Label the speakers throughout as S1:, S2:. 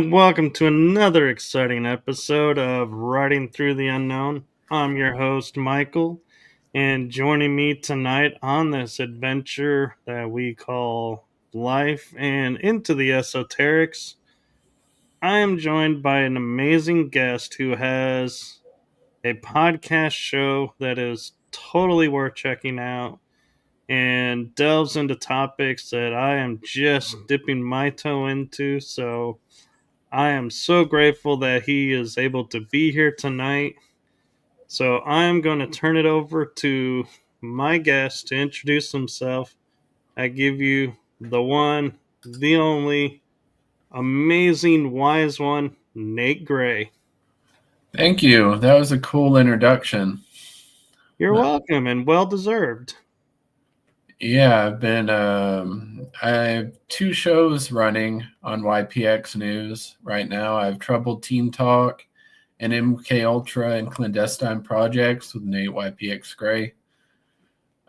S1: And welcome to another exciting episode of Riding Through the Unknown. I'm your host, Michael, and joining me tonight on this adventure that we call life and into the esoterics, I am joined by an amazing guest who has a podcast show that is totally worth checking out and delves into topics that I am just dipping my toe into. So I am so grateful that he is able to be here tonight. So I'm going to turn it over to my guest to introduce himself. I give you the one, the only, amazing, wise one, Nate Gray.
S2: Thank you. That was a cool introduction.
S1: You're welcome and well deserved.
S2: Yeah, I have two shows running on YPX News right now. I have Troubled Teen Talk and MK Ultra and Clandestine Projects with Nate YPX Gray.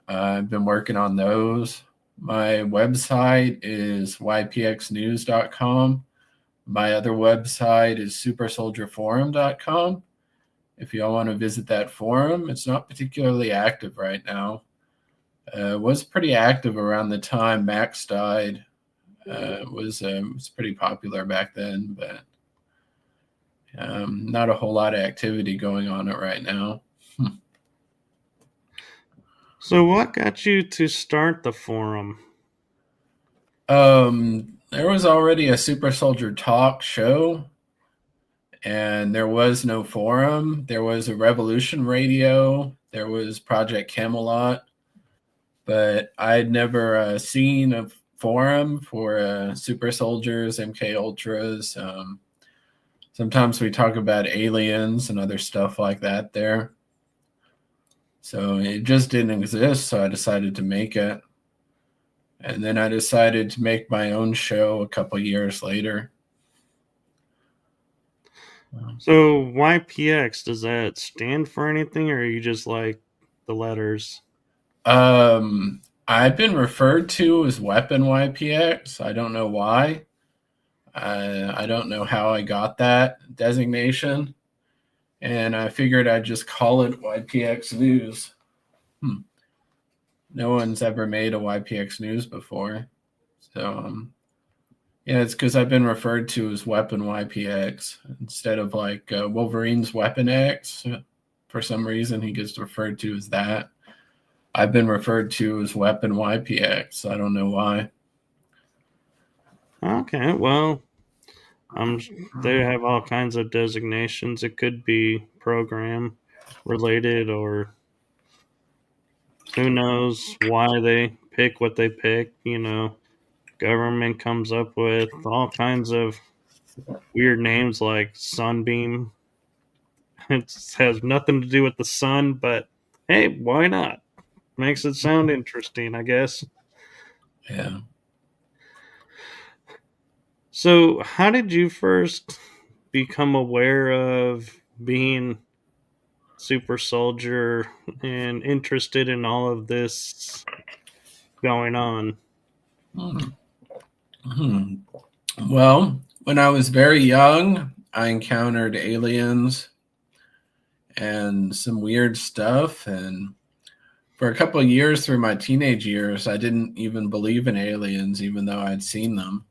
S2: I've been working on those. My website is ypxnews.com. My other website is supersoldierforum.com. If y'all want to visit that forum, it's not particularly active right now. Was pretty active around the time Max died. Was pretty popular back then, but not a whole lot of activity going on it right now.
S1: So, what got you to start the forum?
S2: There was already a Super Soldier Talk show, and there was no forum. There was a Revolution Radio. There was Project Camelot, but I'd never seen a forum for Super Soldiers, MK Ultras. Sometimes we talk about aliens and other stuff like that there. So it just didn't exist, so I decided to make it. And then I decided to make my own show a couple years later.
S1: So, YPX, does that stand for anything, or are you just like the letters?
S2: I've been referred to as Weapon YPX. I don't know why. I don't know how I got that designation. And I figured I'd just call it YPX News. No one's ever made a YPX News before. So, yeah, it's because I've been referred to as Weapon YPX instead of like Wolverine's Weapon X. For some reason, he gets referred to as that. I've been referred to as Weapon YPX. I don't know why.
S1: Okay, well, they have all kinds of designations. It could be program related, or who knows why they pick what they pick. Government comes up with all kinds of weird names like Sunbeam. It has nothing to do with the sun, but hey, why not? Makes it sound interesting, I guess.
S2: Yeah.
S1: So, how did you first become aware of being super soldier and interested in all of this going on?
S2: Well, when I was very young, I encountered aliens and some weird stuff. And for a couple of years through my teenage years, I didn't even believe in aliens, even though I'd seen them.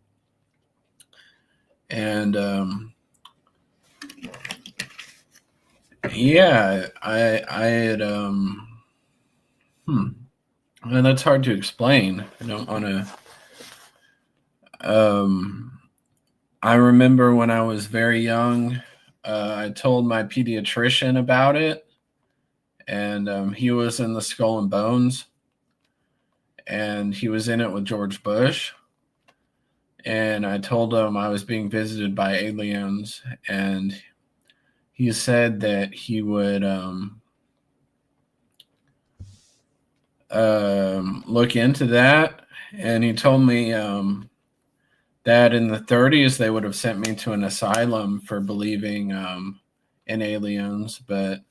S2: And yeah, I had and that's hard to explain. I don't want to. I remember when I was very young, I told my pediatrician about it, and he was in the Skull and Bones, and he was in it with George Bush. And I told him I was being visited by aliens, and he said that he would look into that. And he told me that in the 30s they would have sent me to an asylum for believing in aliens, but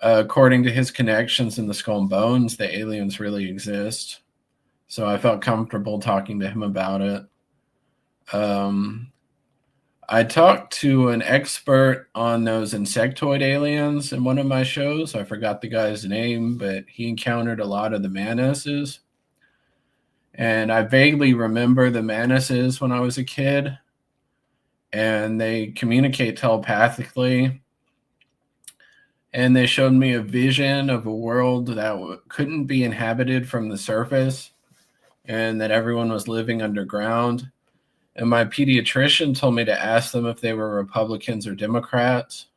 S2: according to his connections in the Skull and Bones, the aliens really exist. So I felt comfortable talking to him about it. I talked to an expert on those insectoid aliens in one of my shows. I forgot the guy's name, but he encountered a lot of the Manuses. And I vaguely remember the Manuses when I was a kid. And they communicate telepathically. And they showed me a vision of a world that couldn't be inhabited from the surface and that everyone was living underground. And my pediatrician told me to ask them if they were Republicans or Democrats.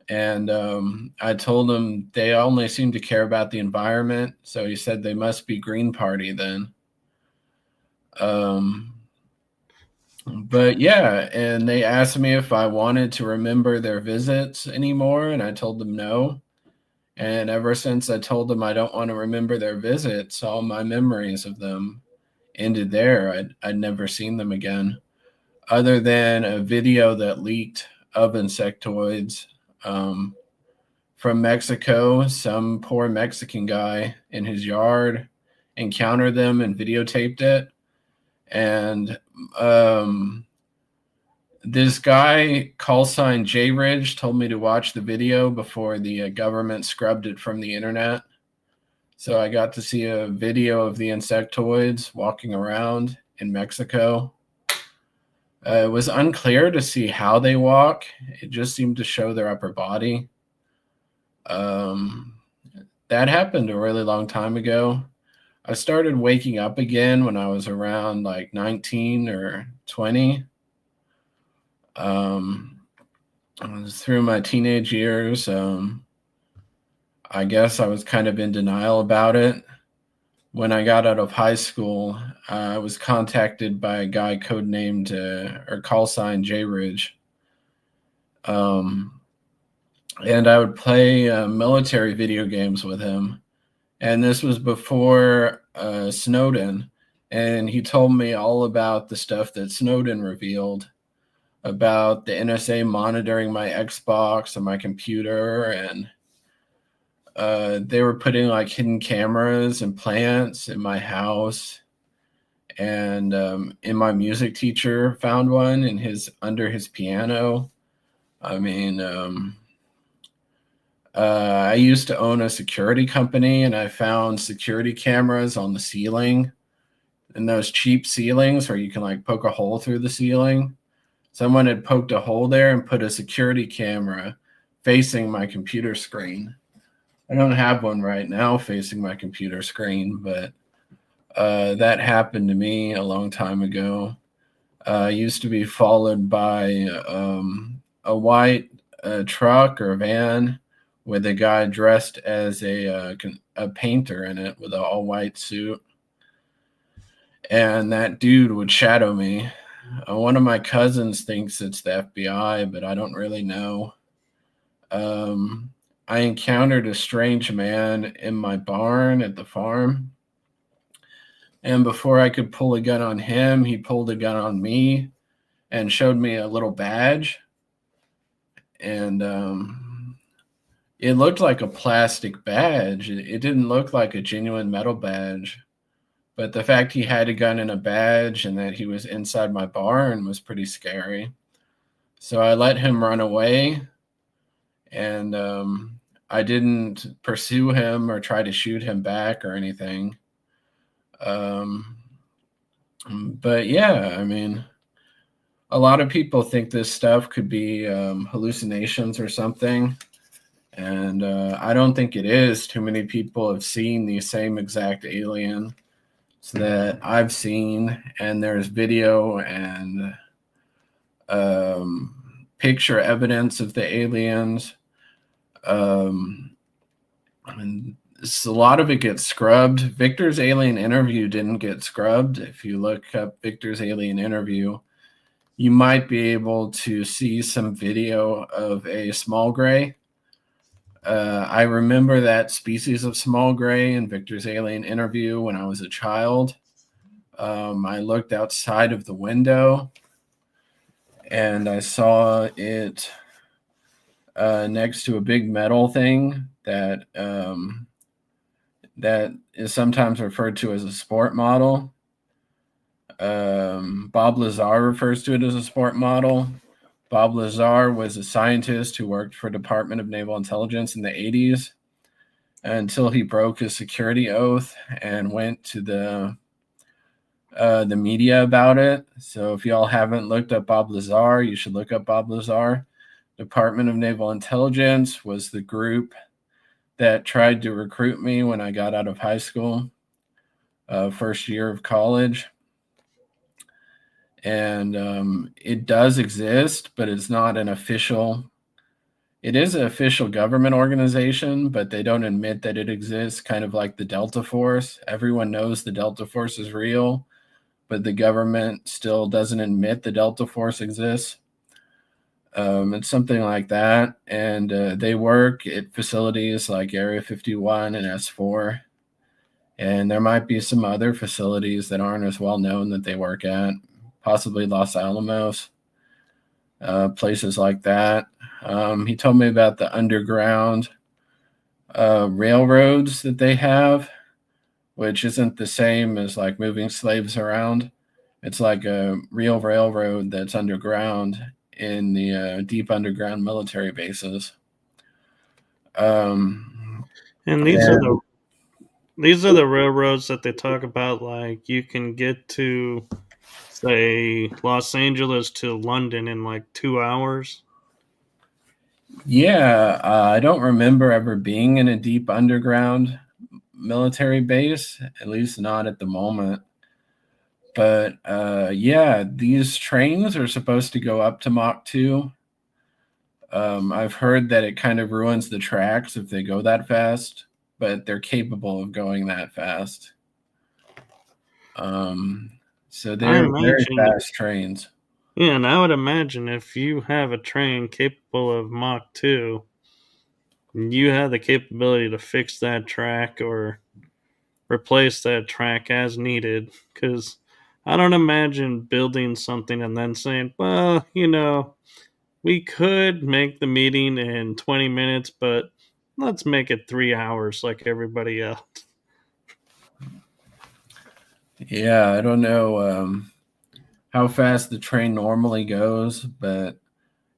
S2: And I told him they only seem to care about the environment. So he said they must be Green Party then. But yeah, and they asked me if I wanted to remember their visits anymore, and I told them no. And ever since I told them I don't want to remember their visits, all my memories of them ended there. I'd never seen them again, other than a video that leaked of insectoids from Mexico. Some poor Mexican guy in his yard encountered them and videotaped it. And this guy, call sign J Ridge, told me to watch the video before the government scrubbed it from the internet. So I got to see a video of the insectoids walking around in Mexico. It was unclear to see how they walk. It just seemed to show their upper body. That happened a really long time ago. I started waking up again when I was around like 19 or 20. Through my teenage years, I guess I was kind of in denial about it. When I got out of high school, I was contacted by a guy codenamed or call sign J Ridge. And I would play military video games with him. And this was before Snowden. And he told me all about the stuff that Snowden revealed about the NSA monitoring my Xbox and my computer. And they were putting like hidden cameras and plants in my house. And in my music teacher found one under his piano. I mean, I used to own a security company, and I found security cameras on the ceiling, and those cheap ceilings where you can like poke a hole through the ceiling. Someone had poked a hole there and put a security camera facing my computer screen. I don't have one right now facing my computer screen, but that happened to me a long time ago. I used to be followed by a white truck or van with a guy dressed as a painter in it with an all-white suit. And that dude would shadow me. One of my cousins thinks it's the FBI, but I don't really know. I encountered a strange man in my barn at the farm. And before I could pull a gun on him, he pulled a gun on me and showed me a little badge. And it looked like a plastic badge. It didn't look like a genuine metal badge. But the fact he had a gun and a badge and that he was inside my barn was pretty scary. So I let him run away. And I didn't pursue him or try to shoot him back or anything. But yeah, I mean, a lot of people think this stuff could be hallucinations or something. And I don't think it is. Too many people have seen the same exact alien that I've seen, and there's video and picture evidence of the aliens. And a lot of it gets scrubbed. Victor's alien interview didn't get scrubbed. If you look up Victor's alien interview, you might be able to see some video of a small gray. I remember that species of small gray in Victor's alien interview when I was a child. I looked outside of the window and I saw it next to a big metal thing that is sometimes referred to as a sport model. Bob Lazar refers to it as a sport model. Bob Lazar was a scientist who worked for Department of Naval Intelligence in the 80s until he broke his security oath and went to the media about it. So if y'all haven't looked up Bob Lazar, you should look up Bob Lazar. Department of Naval Intelligence was the group that tried to recruit me when I got out of high school, first year of college. And it does exist, but it's not an official. It is an official government organization, but they don't admit that it exists, kind of like the Delta Force. Everyone knows the Delta Force is real, but the government still doesn't admit the Delta Force exists. It's something like that. And they work at facilities like Area 51 and S4. And there might be some other facilities that aren't as well known that they work at, possibly Los Alamos, places like that. He told me about the underground railroads that they have, which isn't the same as like moving slaves around. It's like a real railroad that's underground in the deep underground military bases.
S1: And
S2: And
S1: these are the railroads that they talk about. Like you can get to, say, Los Angeles to London in like 2 hours.
S2: yeah, I don't remember ever being in a deep underground military base, at least not at the moment. But yeah, these trains are supposed to go up to Mach 2. I've heard that it kind of ruins the tracks if they go that fast, but they're capable of going that fast. Um, so
S1: I
S2: they're very
S1: imagine,
S2: fast trains.
S1: yeah, and I would imagine if you have a train capable of Mach 2, you have the capability to fix that track or replace that track as needed. Because I don't imagine building something and then saying, well, we could make the meeting in 20 minutes, but let's make it 3 hours like everybody else.
S2: Yeah, I don't know how fast the train normally goes, but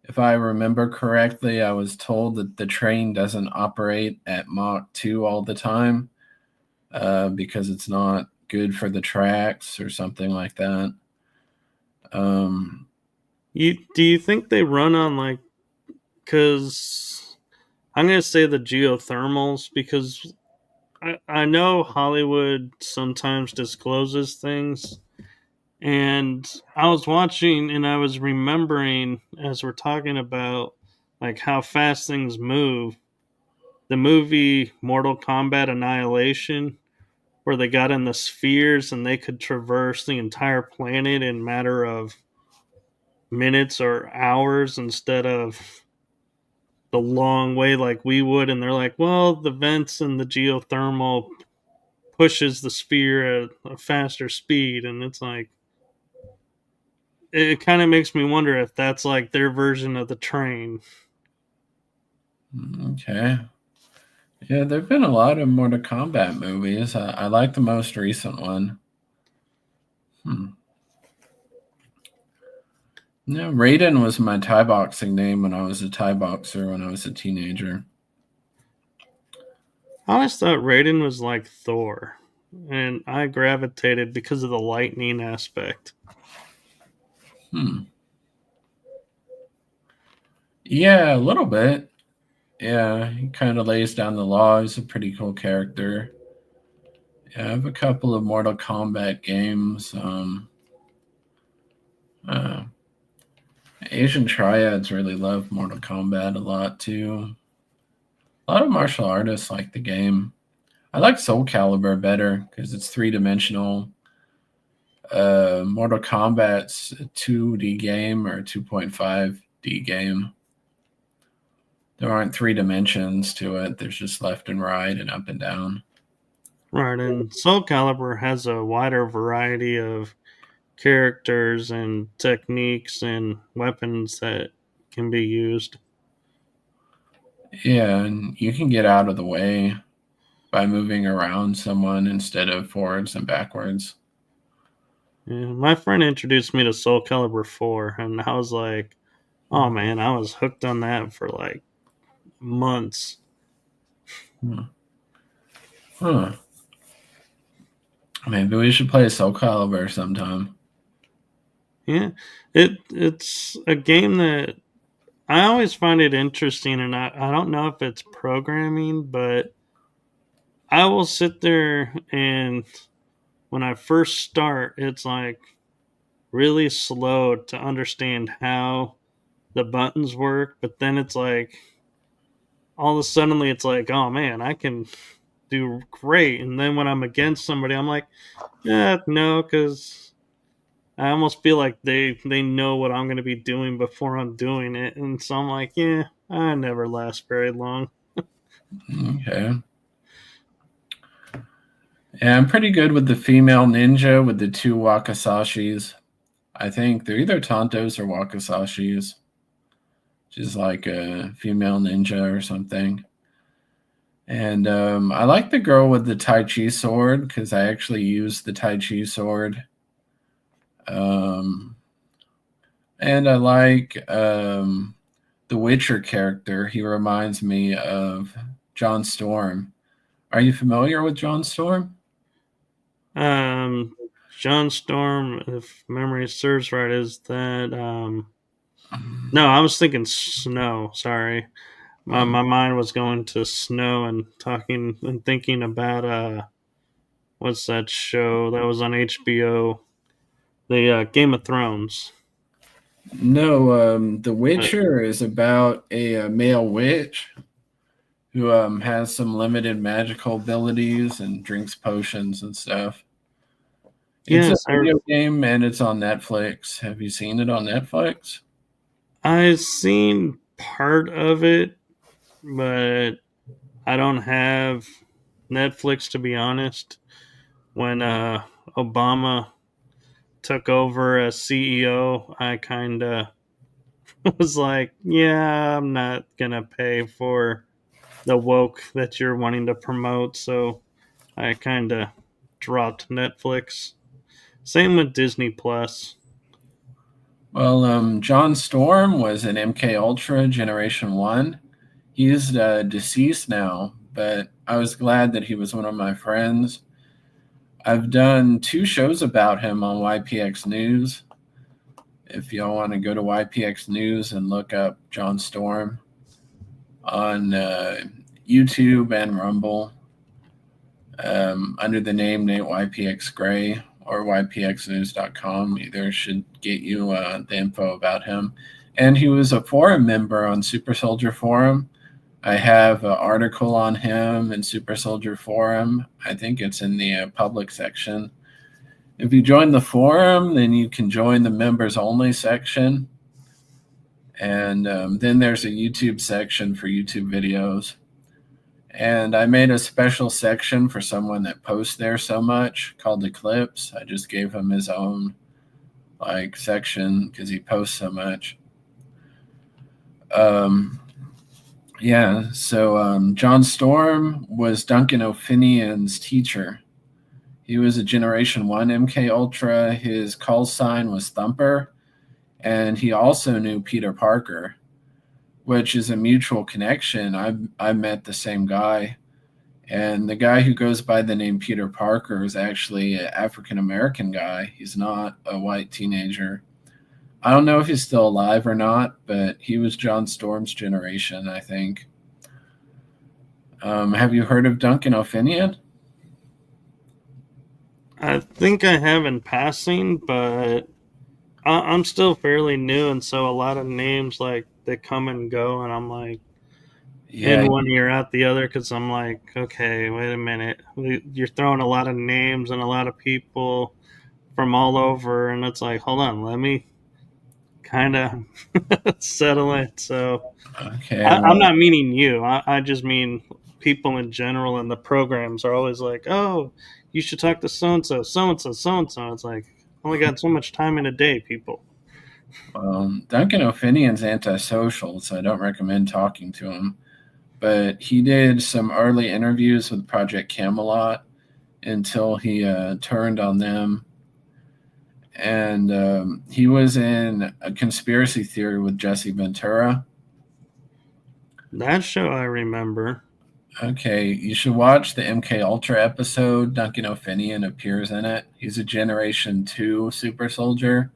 S2: if I remember correctly, I was told that the train doesn't operate at Mach 2 all the time because it's not good for the tracks or something like that. Um,
S1: Do you think they run on like, because I'm going to say the geothermals, because I know Hollywood sometimes discloses things. And I was watching and I was remembering as we're talking about like how fast things move, the movie Mortal Kombat Annihilation, where they got in the spheres and they could traverse the entire planet in a matter of minutes or hours instead of the long way like we would. And they're like, well, the vents and the geothermal pushes the sphere at a faster speed. And it's like, it kind of makes me wonder if that's like their version of the train.
S2: okay. Yeah, there've been a lot of Mortal Kombat movies. I like the most recent one. Hmm. No, Raiden was my Thai boxing name when I was a Thai boxer when I was a teenager.
S1: I always thought Raiden was like Thor, and I gravitated because of the lightning aspect.
S2: Hmm. Yeah, a little bit. Yeah, he kind of lays down the law. He's a pretty cool character. Yeah, I have a couple of Mortal Kombat games. Uh, Asian triads really love Mortal Kombat a lot too. A lot of martial artists like the game. I like Soul Calibur better because it's 3 dimensional. Mortal Kombat's a 2D game or a 2.5D game. There aren't 3 dimensions to it. There's just left and right and up and down.
S1: Right, and Soul Calibur has a wider variety of characters and techniques and weapons that can be used.
S2: Yeah, and you can get out of the way by moving around someone instead of forwards and backwards.
S1: Yeah, my friend introduced me to Soul Calibur 4, and I was like, oh man, I was hooked on that for like months.
S2: Hmm. Huh. Maybe we should play Soul Calibur sometime.
S1: Yeah, it's a game that I always find it interesting, and I don't know if it's programming, but I will sit there and when I first start, it's like really slow to understand how the buttons work, but then it's like all of a suddenly it's like, oh man, I can do great. And then when I'm against somebody, I'm like, yeah, no, because I almost feel like they know what I'm going to be doing before I'm doing it, and so I'm like, yeah, I never last very long.
S2: Okay. Yeah, I'm pretty good with the female ninja with the two wakasashis. I think they're either Tontos or wakasashis. She's like a female ninja or something. And I like the girl with the Tai Chi sword because I actually used the Tai Chi sword. Um, and I like the Witcher character. He reminds me of John Storm. Are you familiar with John Storm?
S1: Um, John Storm, if memory serves right, is that no, I was thinking Snow. Sorry, my
S2: Um,
S1: mind was going to Snow and talking and thinking about what's that show that was on HBO? The Game of Thrones.
S2: no, The
S1: Uh,
S2: Witcher is about a male witch who has some limited magical abilities and drinks potions and stuff. It's a
S1: yes,
S2: video game and it's on Netflix. Have you seen it on Netflix?
S1: I've seen part of it, but I don't have Netflix to be honest. When Obama took over as CEO, I kind of was like, yeah, I'm not gonna pay for the woke that you're wanting to promote, so I kind of dropped Netflix. Same with Disney Plus.
S2: Well, John Storm was an MK Ultra Generation One. He's deceased now, but I was glad that he was one of my friends. I've done two shows about him on YPX News. If y'all want to go to YPX News and look up John Storm on YouTube and Rumble under the name Nate YPX Gray or ypxnews.com, either should get you the info about him. And he was a forum member on Super Soldier Forum. I have an article on him in Super Soldier Forum. I think it's in the public section. If you join the forum, then you can join the members only section. And then there's a YouTube section for YouTube videos. And I made a special section for someone that posts there so much called Eclipse. I just gave him his own like section because he posts so much. Um, yeah, so John Storm was Duncan O'Finian's teacher. He was a Generation 1 MK Ultra. His call sign was Thumper. And he also knew Peter Parker, which is a mutual connection. I met the same guy. And the guy who goes by the name Peter Parker is actually an African American guy. He's not a white teenager. I don't know if he's still alive or not, but he was John Storm's generation, I think. Have you heard of Duncan O'Finian?
S1: I think I have in passing, but I'm still fairly new, and so a lot of names like they come and go, and I'm like
S2: Yeah,
S1: in one ear out the other because I'm like, okay, wait a minute, you're throwing a lot of names and a lot of people from all over, and it's like, hold on, let me kind of settle it. So
S2: okay.
S1: I'm
S2: Well,
S1: not meaning you. I just mean people in general, and the programs are always like, oh, you should talk to so and so, so and so, so and so. It's like, only got so much time in a day, people.
S2: Duncan O'Finian's antisocial, so I don't recommend talking to him. But he did some early interviews with Project Camelot until he turned on them. and he was in A Conspiracy Theory with Jesse Ventura.
S1: That show I remember.
S2: Okay, you should watch the MK Ultra episode. Duncan O'Finian appears in it. He's a Generation 2 super soldier.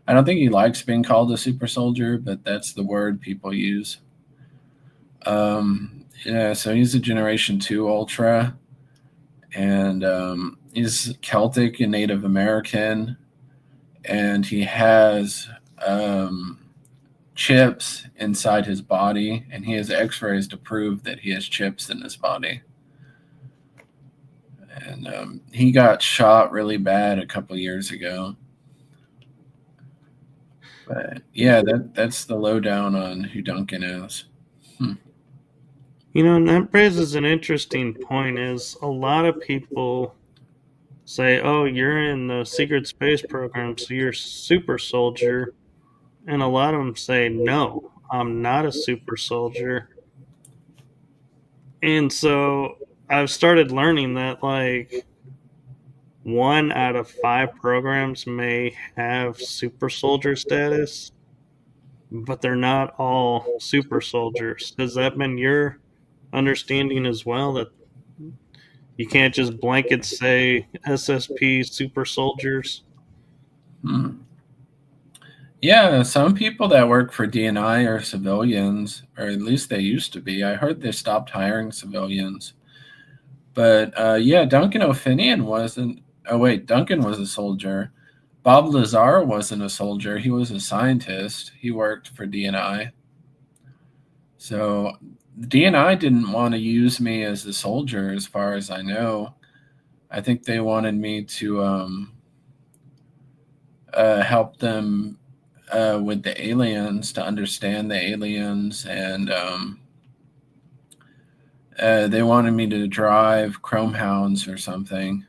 S2: I don't think he likes being called a super soldier, but that's the word people use. Yeah, so he's a Generation 2 Ultra, and he's Celtic and Native American, and he has chips inside his body, and he has x-rays to prove that he has chips in his body. And he got shot really bad a couple years ago. But yeah, that's the lowdown on who Duncan is.
S1: And that raises an interesting point is a lot of people say, oh, you're in the secret space program, so you're a super soldier. And a lot of them say, no, I'm not a super soldier. And so I've started learning that, like, 1 out of 5 programs may have super soldier status, but they're not all super soldiers. Has that been your understanding as well? That you can't just blanket say SSP super soldiers?
S2: Hmm. Yeah, some people that work for DNI are civilians, or at least they used to be. I heard they stopped hiring civilians. But yeah, Duncan O'Finian wasn't. Oh, wait, Duncan was a soldier. Bob Lazar wasn't a soldier. He was a scientist. He worked for DNI. So DNI didn't want to use me as a soldier, as far as I know. I think they wanted me to help them with the aliens, to understand the aliens, and they wanted me to drive Chrome Hounds or something.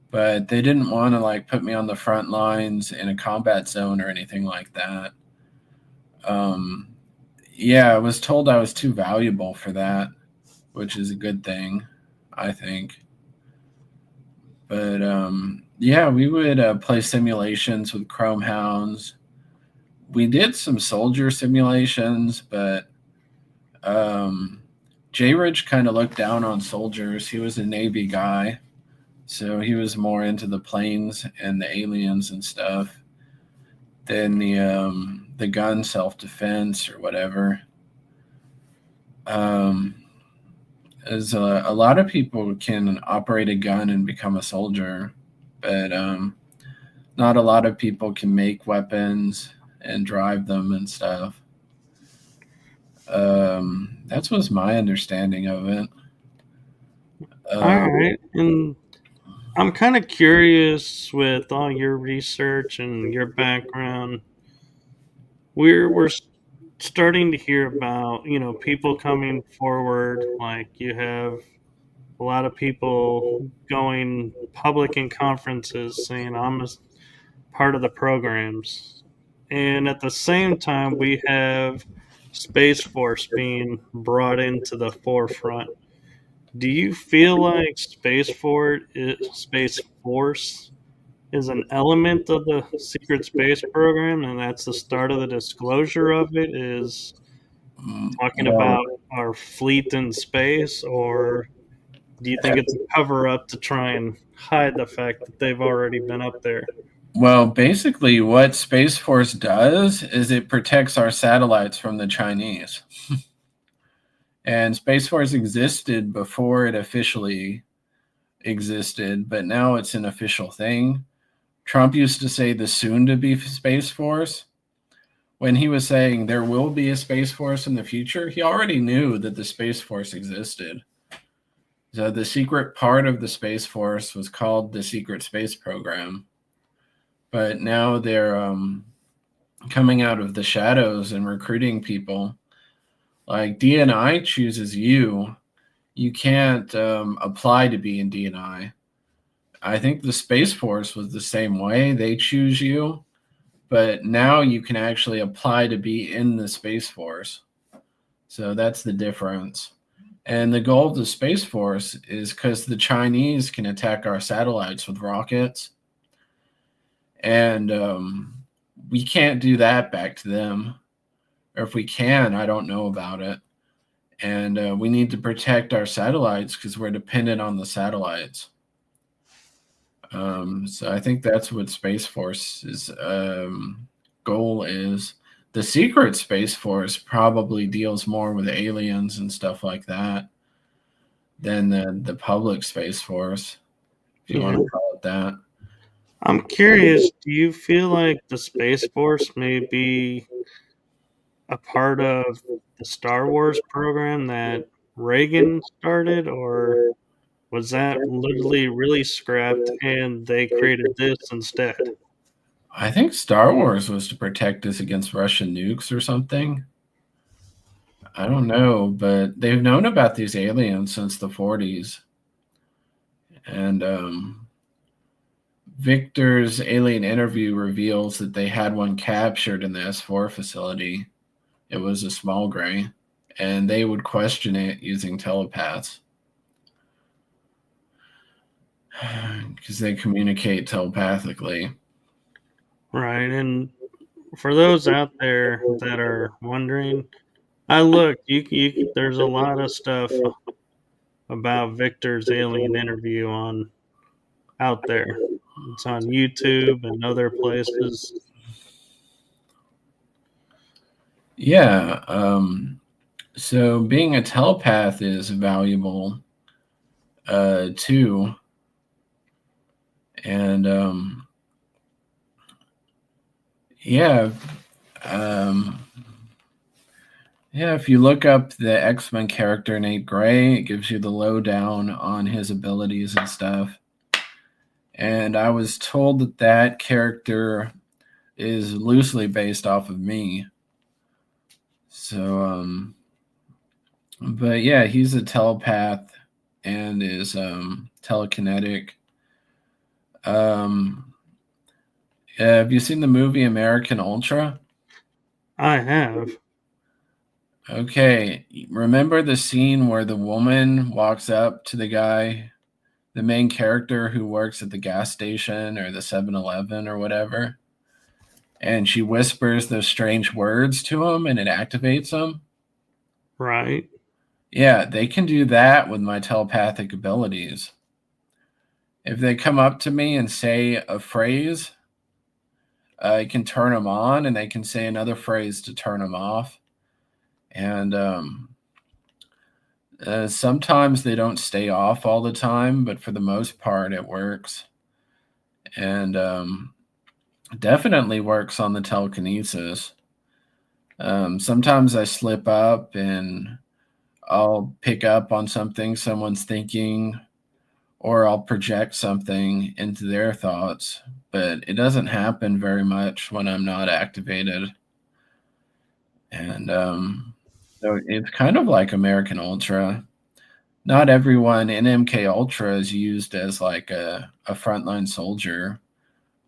S2: But they didn't want to like put me on the front lines in a combat zone or anything like that. Um, yeah, I was told I was too valuable for that, which is a good thing, I think. But yeah, we would play simulations with Chrome Hounds. We did some soldier simulations, but J Ridge kind of looked down on soldiers. He was a Navy guy, so he was more into the planes and the aliens and stuff than the gun self defense or whatever. As a lot of people can operate a gun and become a soldier, but not a lot of people can make weapons and drive them and stuff. That was my understanding of it.
S1: All
S2: Um,
S1: right. And I'm kind of curious with all your research and your background. We're starting to hear about, people coming forward. Like you have a lot of people going public in conferences saying, I'm a part of the programs. And at the same time, we have Space Force being brought into the forefront. Do you feel like Space Force is an element of the secret space program, and that's the start of the disclosure of it? Is talking
S2: well,
S1: about our fleet in space, or do you think it's a cover up to try and hide the fact that they've already been up there?
S2: well, basically, what Space Force does is it protects our satellites from the Chinese. And Space Force existed before it officially existed, but now it's an official thing. Trump used to say the soon to be Space Force. When he was saying there will be a Space Force in the future, he already knew that the Space Force existed. So the secret part of the Space Force was called the Secret Space Program. But now they're coming out of the shadows and recruiting people. Like DNI chooses you. You can't apply to be in DNI. I think the Space Force was the same way. They choose you, but now you can actually apply to be in the Space Force. So that's the difference. And the goal of the Space Force is because the Chinese can attack our satellites with rockets. And we can't do that back to them. Or if we can, I don't know about it. And we need to protect our satellites because we're dependent on the satellites. So I think that's what Space Force's goal is. The secret Space Force probably deals more with aliens and stuff like that than the public Space Force, if you want to call it that.
S1: I'm curious, do you feel like the Space Force may be a part of the Star Wars program that Reagan started, or was that literally really scrapped and they created this instead?
S2: I think Star Wars was to protect us against Russian nukes or something. I don't know, but they've known about these aliens since the 40s. And Victor's alien interview reveals that they had one captured in the S4 facility. It was a small gray, and they would question it using telepaths because they communicate telepathically.
S1: Right, and for those out there that are wondering, I looked. There's a lot of stuff about Victor's alien interview on out there. It's on YouTube and other places.
S2: Yeah. So being a telepath is valuable too. And yeah. Um, yeah, if you look up the X-Men character Nate Gray, it gives you the lowdown on his abilities and stuff. And I was told that that character is loosely based off of me. So, but yeah, he's a telepath and is telekinetic. Have you seen the movie American Ultra?
S1: I have.
S2: Okay, remember the scene where the woman walks up to the guy, the main character who works at the gas station or the 7-Eleven or whatever, and she whispers those strange words to him and it activates him?
S1: Right.
S2: Yeah, they can do that with my telepathic abilities. If they come up to me and say a phrase, I can turn them on, and they can say another phrase to turn them off. And sometimes they don't stay off all the time, but for the most part, it works. And definitely works on the telekinesis. Sometimes I slip up and I'll pick up on something someone's thinking, or I'll project something into their thoughts, but it doesn't happen very much when I'm not activated. And so it's kind of like American Ultra. Not everyone in MK Ultra is used as like a frontline soldier,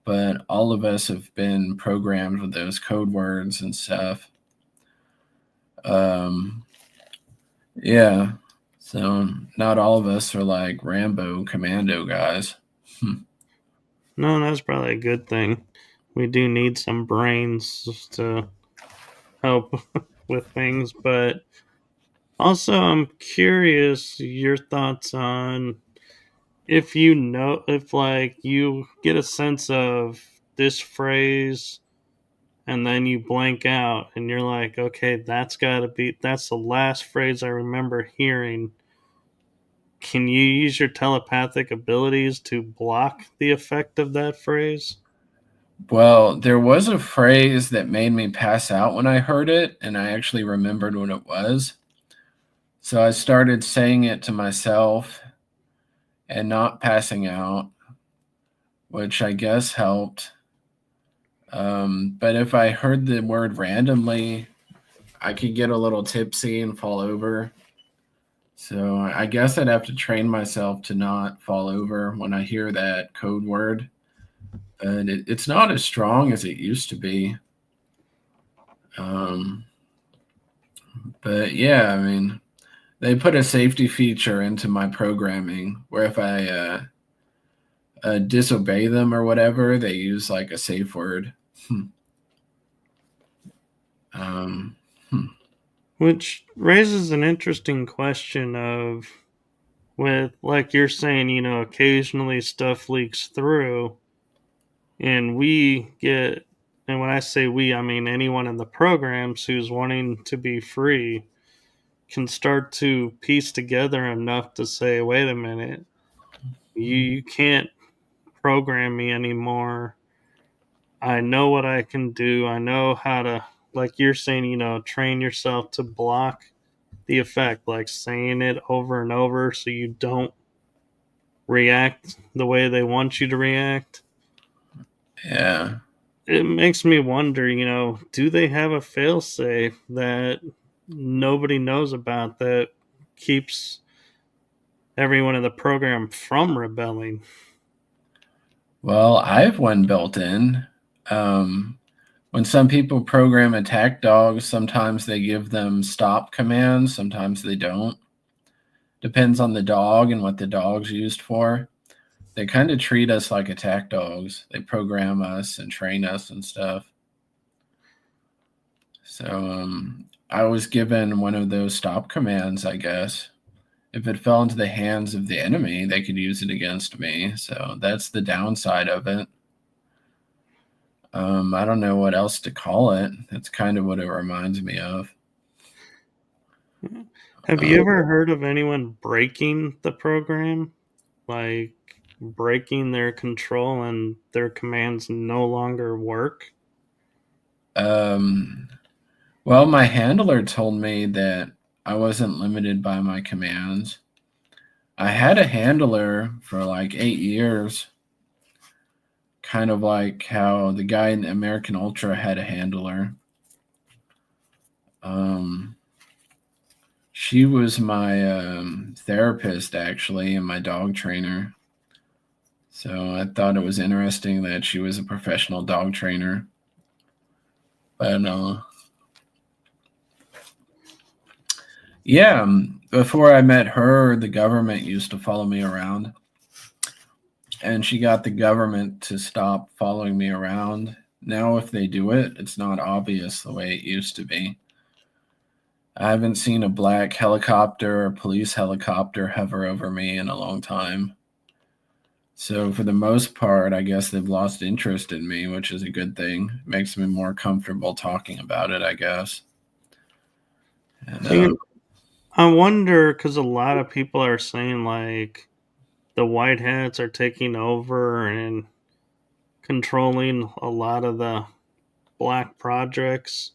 S2: but all of us have been programmed with those code words and stuff. Yeah. So not all of us are like Rambo commando guys.
S1: No, that's probably a good thing. We do need some brains to help with things, but also I'm curious your thoughts on if like you get a sense of this phrase and then you blank out and you're like, okay, that's the last phrase I remember hearing. Can you use your telepathic abilities to block the effect of that phrase?
S2: Well, there was a phrase that made me pass out when I heard it, and I actually remembered what it was. So I started saying it to myself and not passing out, which I guess helped. But if I heard the word randomly, I could get a little tipsy and fall over. So I guess I'd have to train myself to not fall over when I hear that code word. And it's not as strong as it used to be. Um, but yeah, I mean, they put a safety feature into my programming where if I disobey them or whatever, they use like a safe word. um,
S1: Which raises an interesting question of, with, like you're saying, occasionally stuff leaks through, and and when I say we, I mean anyone in the programs who's wanting to be free can start to piece together enough to say, wait a minute, you can't program me anymore. I know what I can do. I know how to, like you're saying, train yourself to block the effect, like saying it over and over so you don't react the way they want you to react.
S2: yeah.
S1: It makes me wonder, do they have a failsafe that nobody knows about that keeps everyone in the program from rebelling?
S2: Well, I have one built in. When some people program attack dogs, sometimes they give them stop commands, sometimes they don't. Depends on the dog and what the dog's used for. They kind of treat us like attack dogs. They program us and train us and stuff. So I was given one of those stop commands, I guess. If it fell into the hands of the enemy, they could use it against me. So that's the downside of it. I don't know what else to call it. That's kind of what it reminds me of.
S1: Have you ever heard of anyone breaking the program? Like breaking their control and their commands no longer work?
S2: Um, well, my handler told me that I wasn't limited by my commands. I had a handler for like 8 years, kind of like how the guy in American Ultra had a handler. Um, she was my therapist, actually, and my dog trainer. So I thought it was interesting that she was a professional dog trainer. But yeah, before I met her, the government used to follow me around. And she got the government to stop following me around. Now, if they do it, it's not obvious the way it used to be. I haven't seen a black helicopter or police helicopter hover over me in a long time. So, for the most part, I guess they've lost interest in me, which is a good thing. It makes me more comfortable talking about it, I guess. And
S1: I wonder, because a lot of people are saying like the white hats are taking over and controlling a lot of the black projects.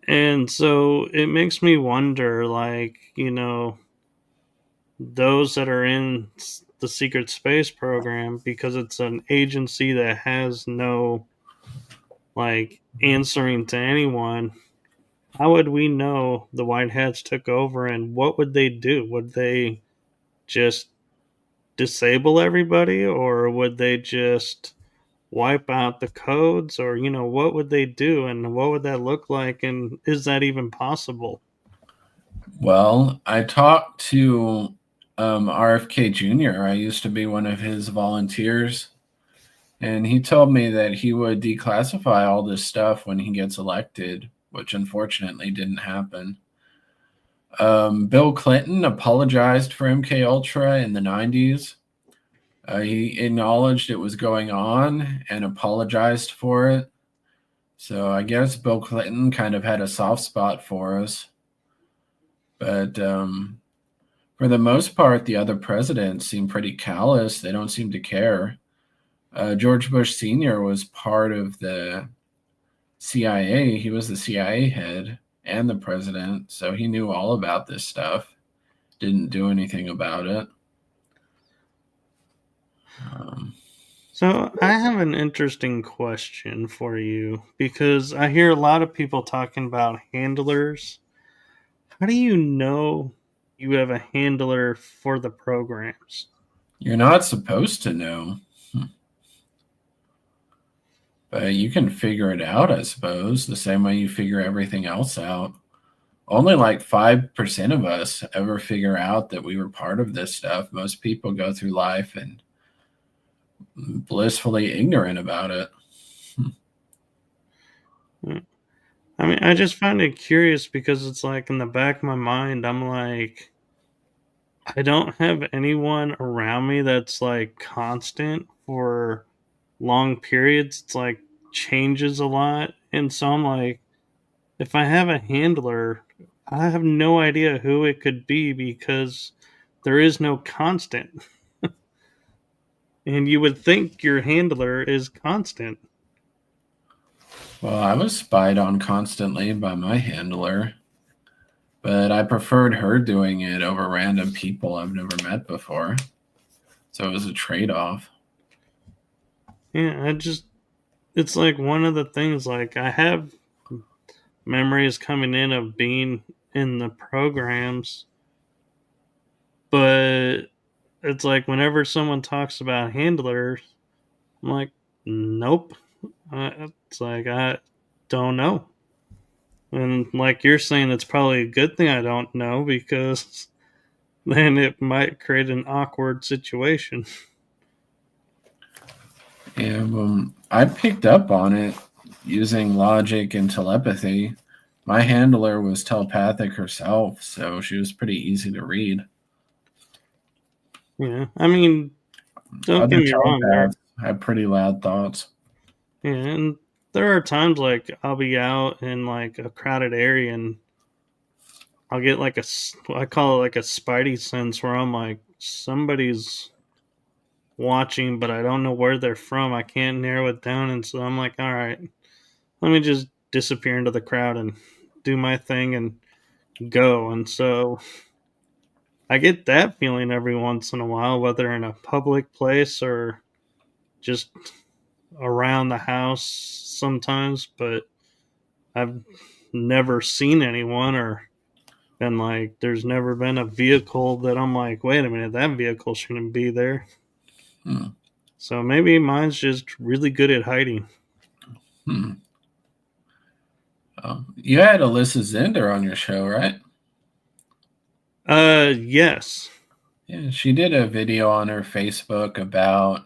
S1: And so it makes me wonder, like, those that are in the secret space program, because it's an agency that has no, like, answering to anyone, how would we know the white hats took over and what would they do? Would they just disable everybody, or would they just wipe out the codes, or what would they do and what would that look like, and is that even possible?
S2: well, I talked to RFK Jr. I used to be one of his volunteers. And he told me that he would declassify all this stuff when he gets elected, which unfortunately didn't happen. Bill Clinton apologized for MK Ultra in the 90s. He acknowledged it was going on and apologized for it. So I guess Bill Clinton kind of had a soft spot for us. But for the most part, the other presidents seem pretty callous. They don't seem to care. George Bush Sr. was part of the CIA. He was the CIA head and the president, so he knew all about this stuff. Didn't do anything about it. Um,
S1: So I have an interesting question for you, because I hear a lot of people talking about handlers. How do you know you have a handler for the programs?
S2: you're not supposed to know, but you can figure it out, I suppose, the same way you figure everything else out. Only like 5% of us ever figure out that we were part of this stuff. Most people go through life and blissfully ignorant about it.
S1: I mean, I just find it curious because it's like in the back of my mind, I'm like, I don't have anyone around me that's like constant for long periods. It's like changes a lot. And so I'm like, if I have a handler, I have no idea who it could be because there is no constant. And you would think your handler is constant.
S2: Well, I was spied on constantly by my handler, but I preferred her doing it over random people I've never met before. So it was a trade off.
S1: Yeah, it's like one of the things, like, I have memories coming in of being in the programs, but it's like whenever someone talks about handlers, I'm like, nope. It's like, I don't know. And like you're saying, it's probably a good thing I don't know because then it might create an awkward situation.
S2: And I picked up on it using logic and telepathy. My handler was telepathic herself, so she was pretty easy to read.
S1: Yeah, I mean, don't get
S2: Other
S1: me wrong.
S2: telepaths have pretty loud thoughts.
S1: Yeah, and there are times like I'll be out in like a crowded area and I'll get like I call it like a spidey sense where I'm like, somebody's watching, but I don't know where they're from. I can't narrow it down. And so I'm like, all right, let me just disappear into the crowd and do my thing and go. And so I get that feeling every once in a while, whether in a public place or just around the house sometimes, but I've never seen anyone or been like, there's never been a vehicle that I'm like, wait a minute, that vehicle shouldn't be there.
S2: Hmm.
S1: So maybe mine's just really good at hiding.
S2: Hmm. You had Alyssa Zender on your show, right?
S1: Yes.
S2: Yeah, she did a video on her Facebook about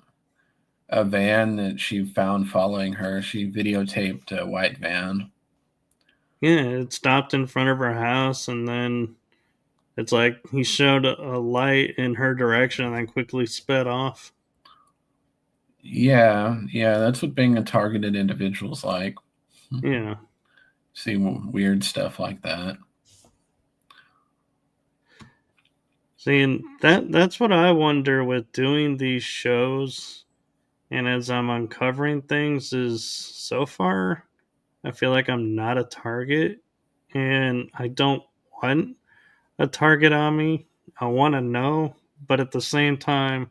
S2: a van that she found following her. She videotaped a white van.
S1: Yeah, it stopped in front of her house and then it's like he showed a light in her direction and then quickly sped off.
S2: Yeah, that's what being a targeted individual's like.
S1: Yeah.
S2: See weird stuff like that.
S1: See, and that's what I wonder with doing these shows and as I'm uncovering things is so far I feel like I'm not a target and I don't want a target on me. I want to know, but at the same time,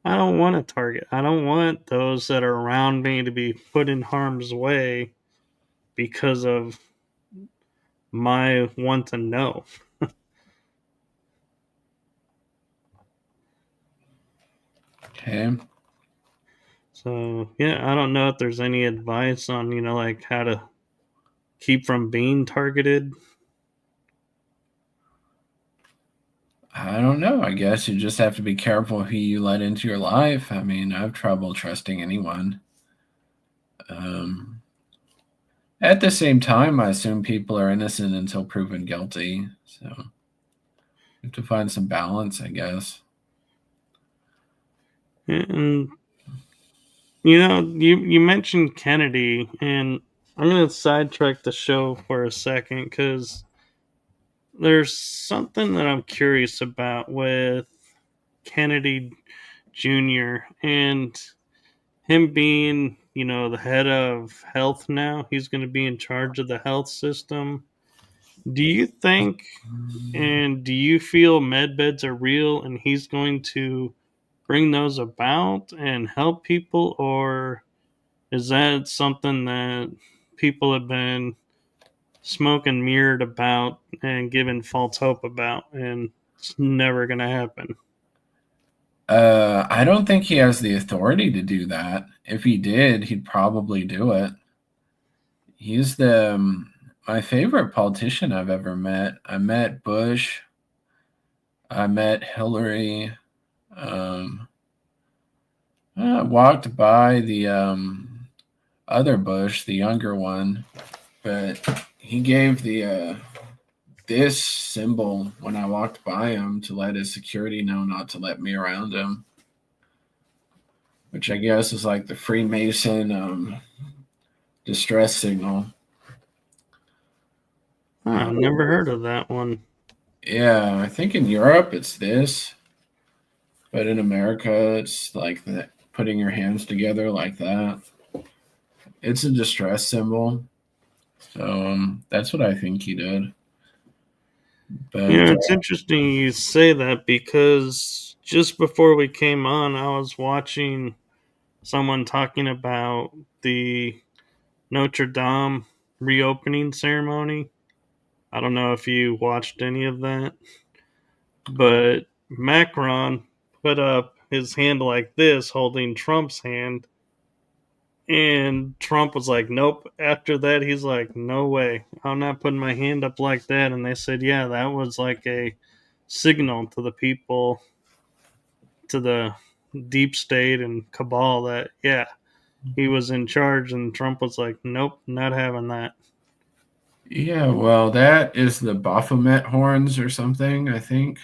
S1: I don't want a target. I don't want those that are around me to be put in harm's way because of my want to know.
S2: Okay.
S1: So, yeah, I don't know if there's any advice on, like how to keep from being targeted.
S2: I don't know. I guess you just have to be careful who you let into your life. I mean, I have trouble trusting anyone. Um, at the same time, I assume people are innocent until proven guilty. So you have to find some balance, I guess.
S1: And you mentioned Kennedy, and I'm going to sidetrack the show for a second because there's something that I'm curious about with Kennedy Jr. and him being, the head of health now. He's going to be in charge of the health system. Do you think and do you feel med beds are real and he's going to bring those about and help people, or is that something that people have been smoke and mirrored about and given false hope about and it's never going to happen?
S2: I don't think he has the authority to do that. If he did, he'd probably do it. He's the my favorite politician I've ever met. I met Bush. I met Hillary. Um, I walked by the other Bush, the younger one, but he gave the this symbol when I walked by him to let his security know not to let me around him, which I guess is like the Freemason distress signal.
S1: I've never heard of that one.
S2: Yeah, I think in Europe it's this, but in America it's like that, putting your hands together like that. It's a distress symbol. So that's what I think he did. But
S1: It's interesting you say that because just before we came on, I was watching someone talking about the Notre Dame reopening ceremony. I don't know if you watched any of that, but Macron put up his hand like this, holding Trump's hand, and Trump was like, nope. After that, he's like, no way. I'm not putting my hand up like that. And they said, yeah, that was like a signal to the people, to the deep state and cabal that, yeah, he was in charge. And Trump was like, nope, not having that.
S2: yeah, well, that is the Baphomet horns or something, I think.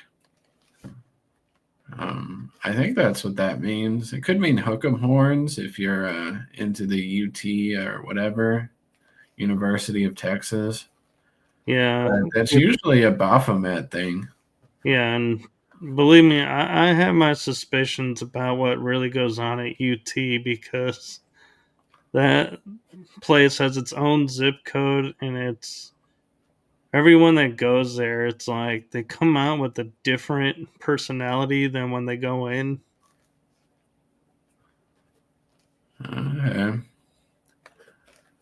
S2: I think that's what that means. It could mean hook'em horns if you're into the UT or whatever, University of Texas.
S1: Yeah.
S2: But that's usually a Baphomet thing.
S1: Yeah. And believe me, I have my suspicions about what really goes on at UT because that place has its own zip code and it's everyone that goes there, it's like they come out with a different personality than when they go in.
S2: Okay.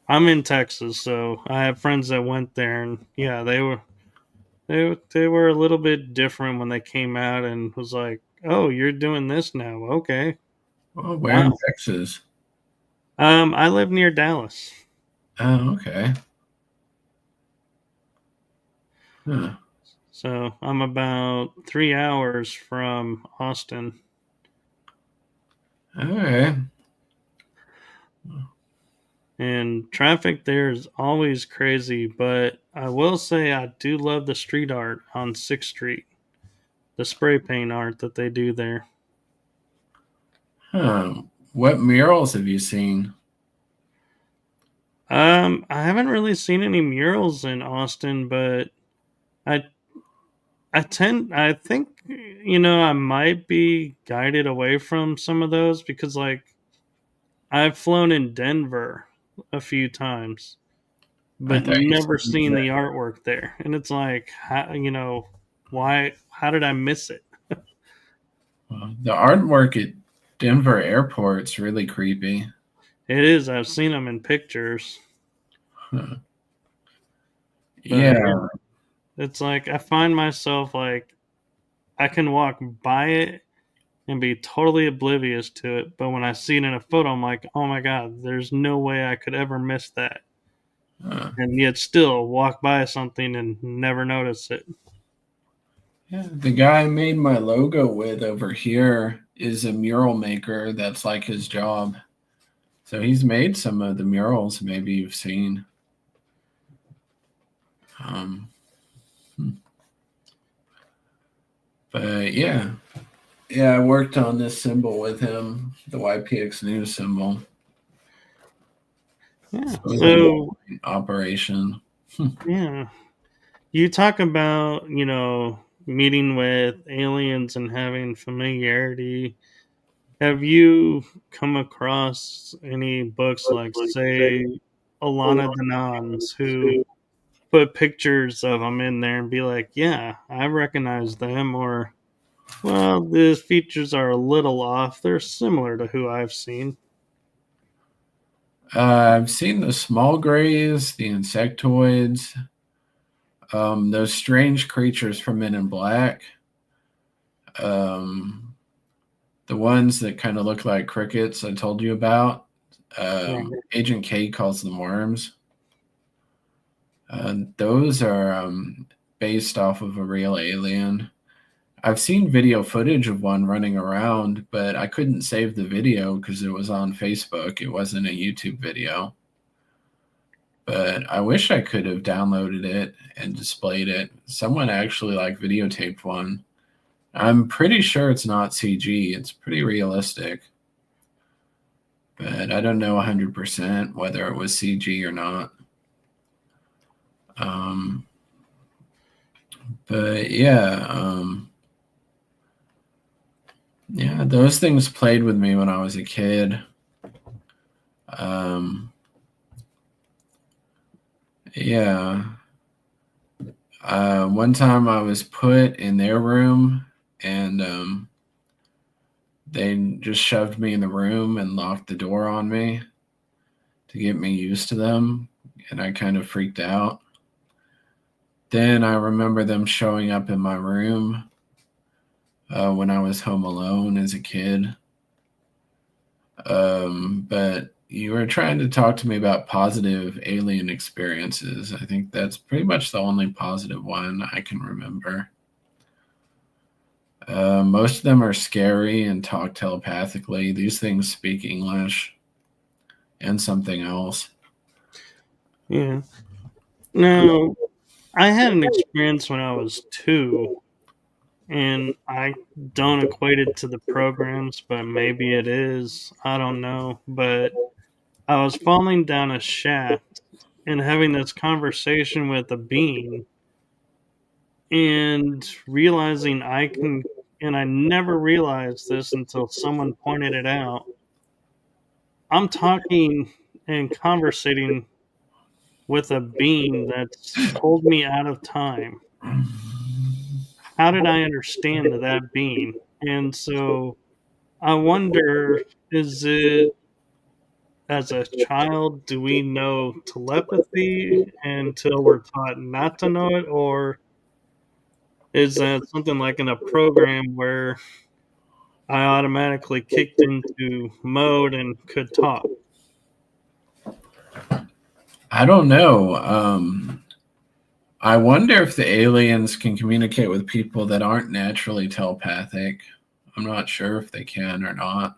S1: I'm in Texas, so I have friends that went there, and yeah, they were a little bit different when they came out, and was like, "Oh, you're doing this now? Okay,
S2: Well, where in
S1: wow."
S2: Texas?
S1: I live near Dallas,
S2: Oh, okay. Huh.
S1: so I'm about 3 hours from Austin.
S2: Okay.
S1: And traffic there is always crazy, but I will say I do love the street art on 6th Street, the spray paint art that they do there.
S2: Huh. What murals have you seen?
S1: I haven't really seen any murals in Austin, but I I think I might be guided away from some of those because like I've flown in Denver a few times,
S2: I
S1: but
S2: thought you
S1: never
S2: said
S1: seen the artwork there. And it's like, how did I miss it?
S2: the artwork at Denver Airport's really creepy.
S1: It is. I've seen them in pictures,
S2: Huh.
S1: but
S2: Yeah.
S1: yeah, it's like I find myself like I can walk by it and be totally oblivious to it, but when I see it in a photo, I'm like, oh my god, there's no way I could ever miss that,
S2: Huh.
S1: and yet still walk by something and never notice it.
S2: Yeah, the guy I made my logo with over here is a mural maker. That's like his job. So he's made some of the murals maybe you've seen. Um, hmm. but yeah, I worked on this symbol with him, the YPX News symbol.
S1: Yeah.
S2: So it was a
S1: So
S2: joint operation.
S1: yeah, you talk about meeting with aliens and having familiarity. Have you come across any books like, say, Alana Danan's, who put pictures of them in there and be like, yeah, I recognize them, or, well, the features are a little off. They're similar to who I've seen.
S2: I've seen the small grays, the insectoids, those strange creatures from Men in Black, um, the ones that kind of look like crickets I told you about.
S1: Right.
S2: Agent K calls them worms. Those are based off of a real alien. I've seen video footage of one running around, but I couldn't save the video because it was on Facebook. It wasn't a YouTube video. But I wish I could have downloaded it and displayed it. Someone actually like videotaped one. I'm pretty sure it's not CG. It's pretty realistic. But I don't know 100% whether it was CG or not. But yeah, those things played with me when I was a kid. Yeah. One time I was put in their room and they just shoved me in the room and locked the door on me to get me used to them. And I kind of freaked out. Then I remember them showing up in my room when I was home alone as a kid. But you were trying to talk to me about positive alien experiences. I think that's pretty much the only positive one I can remember. Most of them are scary and talk telepathically. These things speak English and something else.
S1: Yeah. Now, I had an experience when I was 2, and I don't equate it to the programs, but maybe it is. I don't know. But I was falling down a shaft and having this conversation with a being and realizing and I never realized this until someone pointed it out. I'm talking and conversating with a being that's pulled me out of time. How did I understand that being? And so I wonder, is it as a child, do we know telepathy until we're taught not to know it? Or is that something like in a program where I automatically kicked into mode and could talk?
S2: I don't know. I wonder if the aliens can communicate with people that aren't naturally telepathic. I'm not sure if they can or not.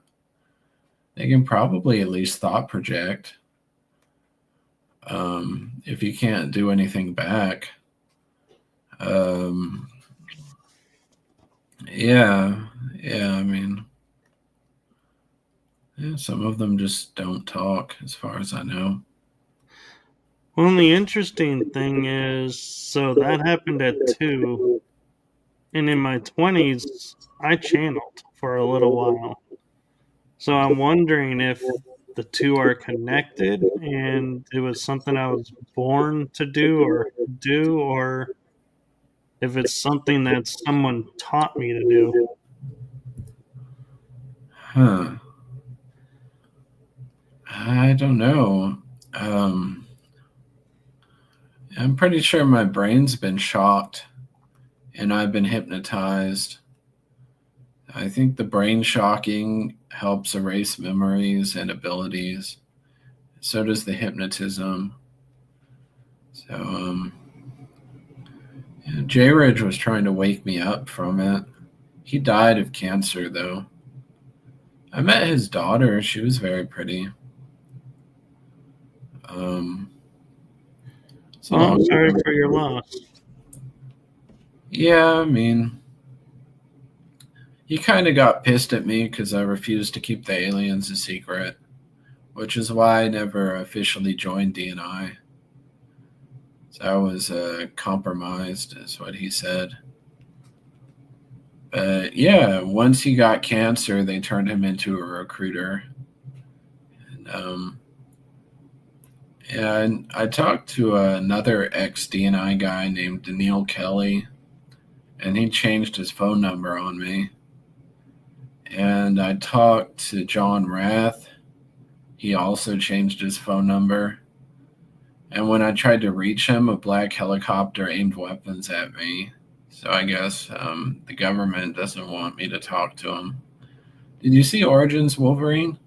S2: They can probably at least thought project. If you can't do anything back. Um, yeah, I mean, yeah, some of them just don't talk, as far as I know.
S1: Well, the interesting thing is, so that happened at 2, and in my 20s, I channeled for a little while. So I'm wondering if the 2 are connected and it was something I was born to do, or if it's something that someone taught me to do.
S2: Huh. I don't know. Um, I'm pretty sure my brain's been shocked and I've been hypnotized. I think the brain shocking helps erase memories and abilities. So does the hypnotism. So, yeah, J Ridge was trying to wake me up from it. He died of cancer, though. I met his daughter. She was very pretty. Um, it's a
S1: Well, I'm
S2: long
S1: sorry
S2: story.
S1: for your loss.
S2: Yeah, I mean, he kind of got pissed at me because I refused to keep the aliens a secret, which is why I never officially joined DNI. So I was compromised, is what he said. But yeah, once he got cancer, they turned him into a recruiter. And, yeah, and I talked to another ex DNI guy named Daniil Kelly, and he changed his phone number on me. And I talked to John Rath. He also changed his phone number. And when I tried to reach him, a black helicopter aimed weapons at me. So I guess the government doesn't want me to talk to him. Did you see Origins Wolverine?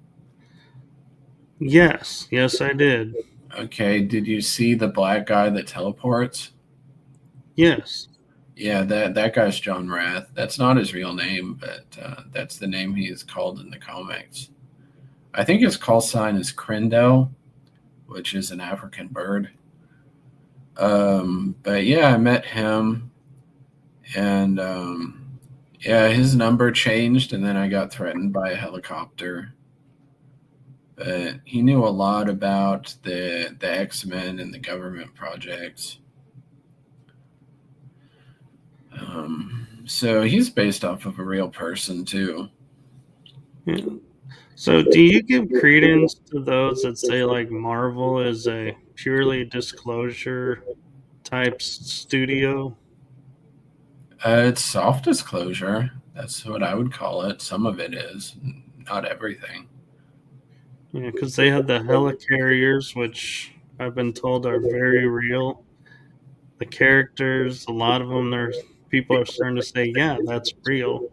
S1: Yes, I did.
S2: Okay, did you see the black guy that teleports?
S1: Yes.
S2: Yeah, that guy's John Rath. That's not his real name, but that's the name he is called in the comics. I think his call sign is Crendel, which is an African bird. But yeah, I met him, and yeah, his number changed, and then I got threatened by a helicopter. But he knew a lot about the X-Men and the government projects. So he's based off of a real person too.
S1: Yeah. So, do you give credence to those that say like Marvel is a purely disclosure type studio?
S2: It's soft disclosure. That's what I would call it. Some of it is, not everything.
S1: Yeah, because they had the helicarriers, which I've been told are very real. The characters, a lot of them, there's people are starting to say, yeah, that's real.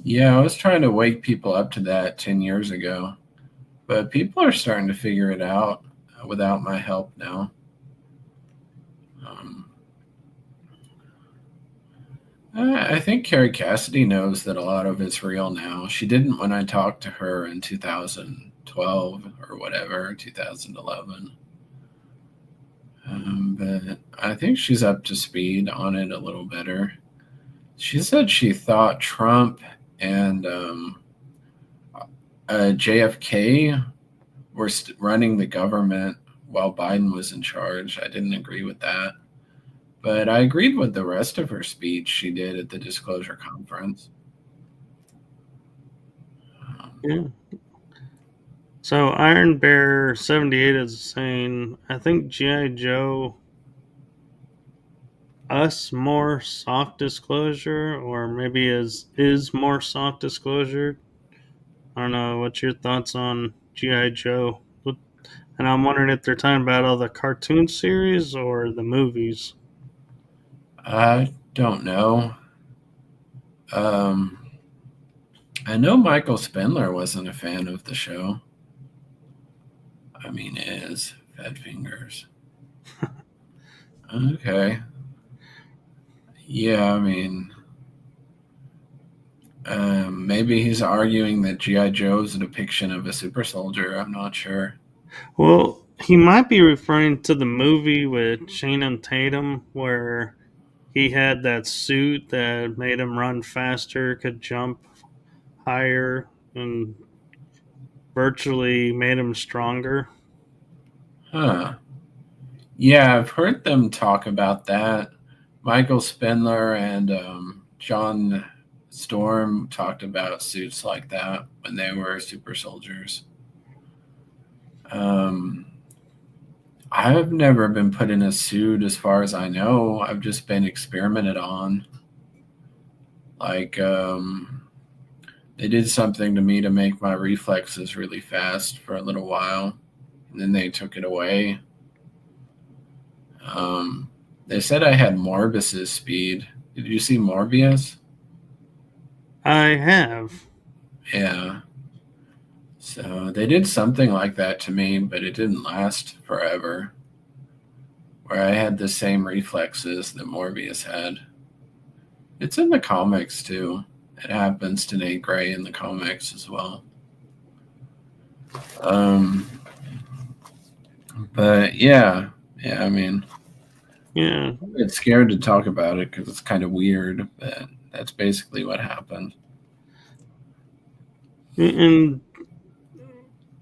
S2: Yeah, I was trying to wake people up to that 10 years ago, but people are starting to figure it out without my help now. Um, I think Carrie Cassidy knows that a lot of it's real now. She didn't when I talked to her in 2012 or whatever, 2011. But I think she's up to speed on it a little better. She said she thought Trump and JFK were running the government while Biden was in charge. I didn't agree with that. But I agreed with the rest of her speech she did at the disclosure conference. Um,
S1: Yeah. So Iron Bear 78 is saying, I think G.I. Joe us more soft disclosure, or maybe is more soft disclosure. I don't know. What's your thoughts on G.I. Joe? And I'm wondering if they're talking about all the cartoon series or the movies.
S2: I don't know. Um, I know Michael Spindler wasn't a fan of the show. I mean, is Fat Fingers. Okay. Yeah, I mean, maybe he's arguing that G.I. Joe is a depiction of a super soldier. I'm not sure.
S1: Well, he might be referring to the movie with Channing Tatum where he had that suit that made him run faster, could jump higher, and virtually made him stronger.
S2: Huh. Yeah, I've heard them talk about that. Michael Spindler and John Storm talked about suits like that when they were super soldiers. Um, I've never been put in a suit as far as I know. I've just been experimented on. Like, they did something to me to make my reflexes really fast for a little while, and then they took it away. Um, they said I had Morbus's speed. Did you see Morbius?
S1: I have.
S2: Yeah. So they did something like that to me, but it didn't last forever. Where I had the same reflexes that Morbius had. It's in the comics too. It happens to Nate Gray in the comics as well. Um, but yeah. I mean,
S1: Yeah.
S2: I'm a bit scared to talk about it because it's kind of weird. But that's basically what happened.
S1: And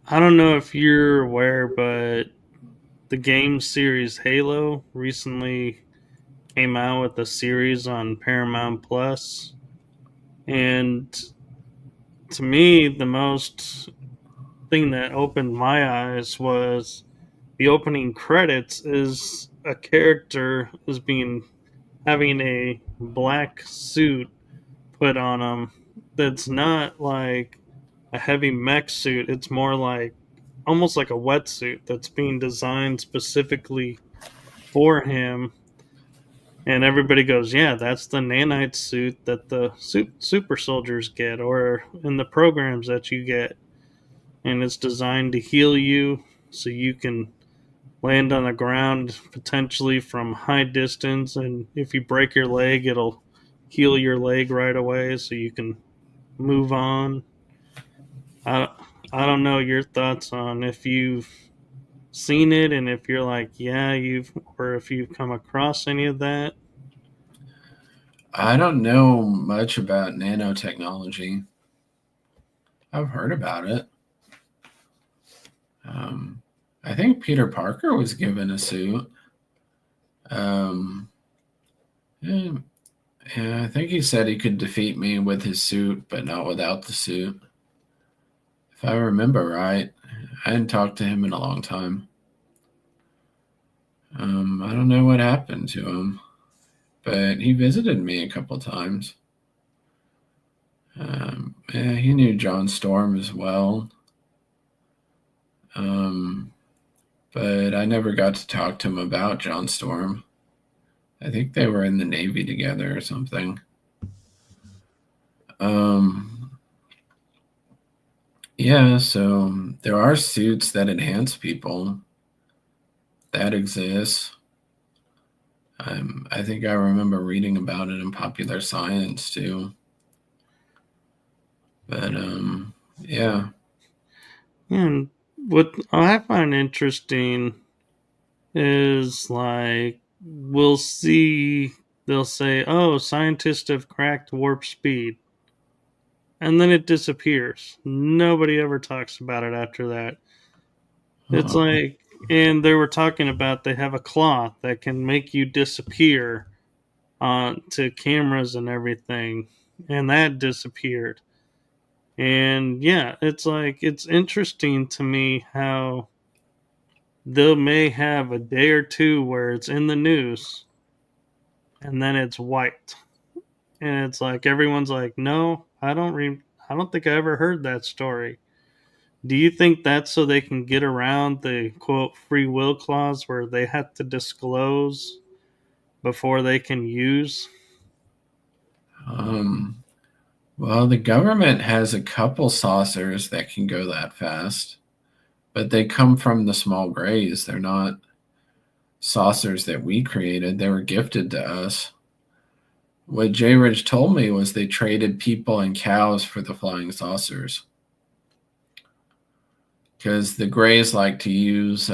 S1: I don't know if you're aware, but the game series Halo recently came out with a series on Paramount Plus. And to me, the most thing that opened my eyes was the opening credits is a character is being having a black suit put on him that's not like a heavy mech suit. It's more like almost like a wetsuit that's being designed specifically for him. And everybody goes, yeah, that's the nanite suit that the super soldiers get, or in the programs that you get. And it's designed to heal you so you can land on the ground potentially from high distance, and if you break your leg, it'll heal your leg right away so you can move on. I I don't know your thoughts on if you've seen it and if you're like, yeah, you've or if you've come across any of that.
S2: I don't know much about nanotechnology. I've heard about it. Um, I think Peter Parker was given a suit. Um, yeah, yeah, I think he said he could defeat me with his suit, but not without the suit. If I remember right, I hadn't talked to him in a long time. I don't know what happened to him, but he visited me a couple times. Yeah, he knew John Storm as well. Um, but I never got to talk to him about John Storm. I think they were in the Navy together or something. Um, yeah, so there are suits that enhance people that exists. I think I remember reading about it in Popular Science too. But yeah.
S1: And what I find interesting is like we'll see they'll say, "Oh, scientists have cracked warp speed." And then it disappears. Nobody ever talks about it after that. It's
S2: Uh,
S1: like and they were talking about they have a cloth that can make you disappear on to cameras and everything, and that disappeared. And yeah, it's like it's interesting to me how they may have a day or two where it's in the news and then it's white. And it's like everyone's like, "No, I don't think I ever heard that story." Do you think that's so they can get around the quote free will clause where they have to disclose before they can use?
S2: um, well, the government has a couple saucers that can go that fast, but they come from the small grays. They're not saucers that we created, they were gifted to us. What Jay Ridge told me was they traded people and cows for the flying saucers because the Greys like to use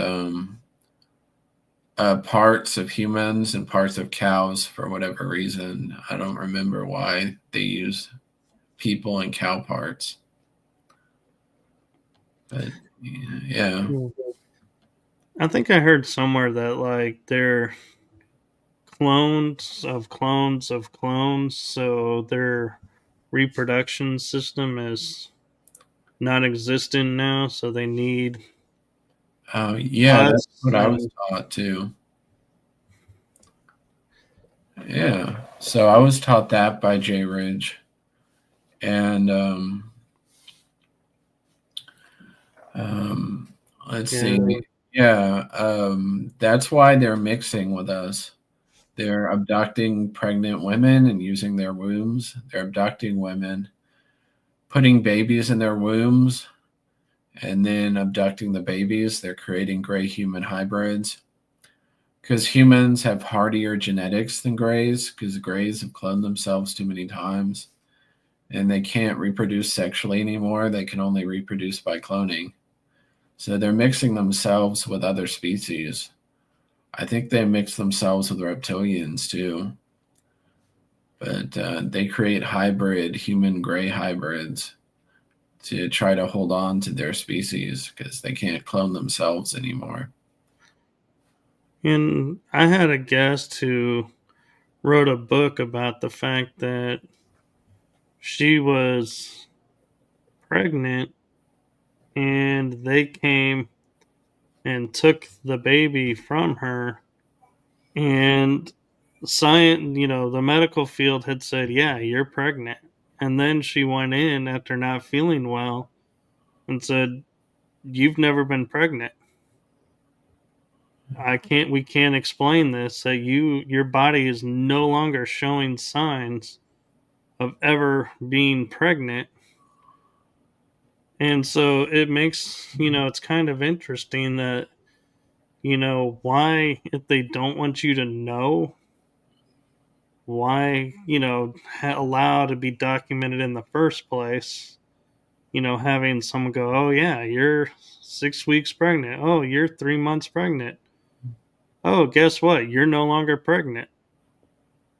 S2: parts of humans and parts of cows for whatever reason. I don't remember why they use people and cow parts, but yeah.
S1: I think I heard somewhere that like they're clones of clones of clones, so their reproduction system is not existent now, so they need
S2: Yeah, that's
S1: us
S2: what I was
S1: and
S2: taught too. Yeah, so I was taught that by Jay Ridge, and Um, let's see.
S1: yeah.
S2: Yeah, that's why they're mixing with us. They're abducting pregnant women and using their wombs. They're abducting women, putting babies in their wombs, and then abducting the babies. They're creating gray human hybrids because humans have hardier genetics than grays because grays have cloned themselves too many times and they can't reproduce sexually anymore. They can only reproduce by cloning. So they're mixing themselves with other species. I think they mix themselves with reptilians too. But they create hybrid human gray hybrids to try to hold on to their species because they can't clone themselves anymore.
S1: And I had a guest who wrote a book about the fact that she was pregnant and they came and took the baby from her, and science, the medical field had said, yeah, you're pregnant. And then she went in after not feeling well and said, you've never been pregnant. We can't explain this, that your body is no longer showing signs of ever being pregnant. And so it makes, it's kind of interesting that why, if they don't want you to know, why, allow to be documented in the first place? Having someone go, oh, yeah, you're 6 weeks pregnant. Oh, you're 3 months pregnant. Oh, guess what? You're no longer pregnant.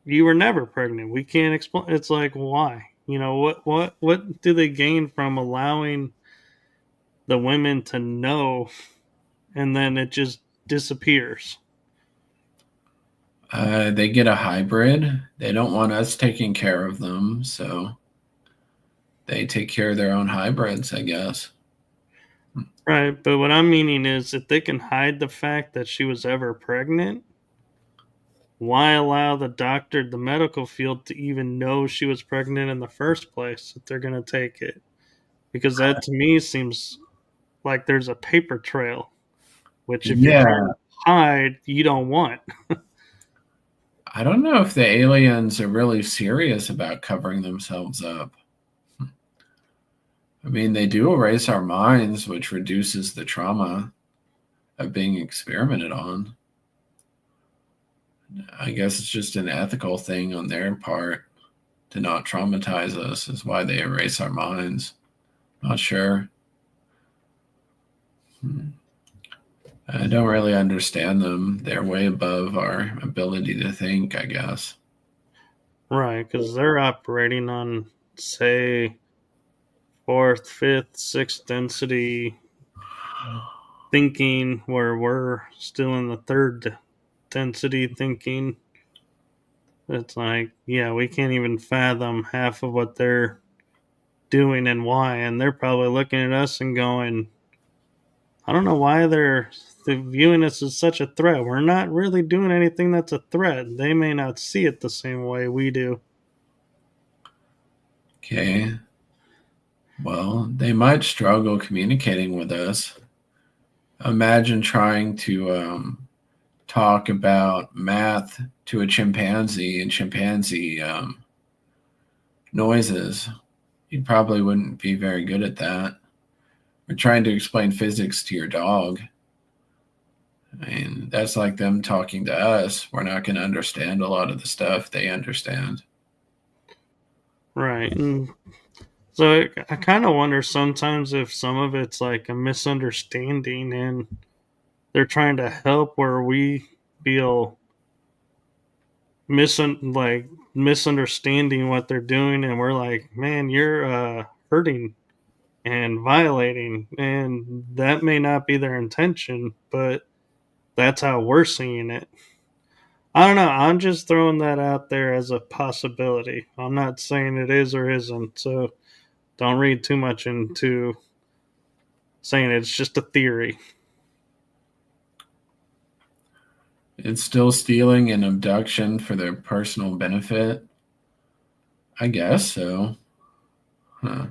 S1: You were never pregnant. We can't explain. It's like, why? What do they gain from allowing the women to know and then it just disappears?
S2: They get a hybrid. They don't want us taking care of them, so they take care of their own hybrids, I guess.
S1: Right, but what I'm meaning is if they can hide the fact that she was ever pregnant, why allow the medical field to even know she was pregnant in the first place if they're going to take it? Because that to me seems like there's a paper trail, which if you're trying
S2: Yeah,
S1: to hide, you don't want.
S2: I don't know if the aliens are really serious about covering themselves up. I mean, they do erase our minds, which reduces the trauma of being experimented on. I guess it's just an ethical thing on their part to not traumatize us, is why they erase our minds. Not sure. I don't really understand them. They're way above our ability to think, I guess.
S1: Right, because they're operating on, say, fourth, fifth, sixth density thinking, where we're still in the third density thinking. It's like, yeah, we can't even fathom half of what they're doing and why. And they're probably looking at us and going, I don't know why they're viewing us as such a threat. We're not really doing anything that's a threat. They may not see it the same way we do.
S2: Okay. Well, they might struggle communicating with us. Imagine trying to talk about math to a chimpanzee and chimpanzee noises. You probably wouldn't be very good at that. Or trying to explain physics to your dog. I mean, that's like them talking to us. We're not going to understand a lot of the stuff they understand.
S1: Right. And so I kind of wonder sometimes if some of it's like a misunderstanding and they're trying to help where we feel misunderstanding what they're doing, and we're like, man, you're hurting and violating, and that may not be their intention, but that's how we're seeing it. I don't know. I'm just throwing that out there as a possibility. I'm not saying it is or isn't, so don't read too much into saying it's just a theory.
S2: It's still stealing and abduction for their personal benefit. I guess so. Huh.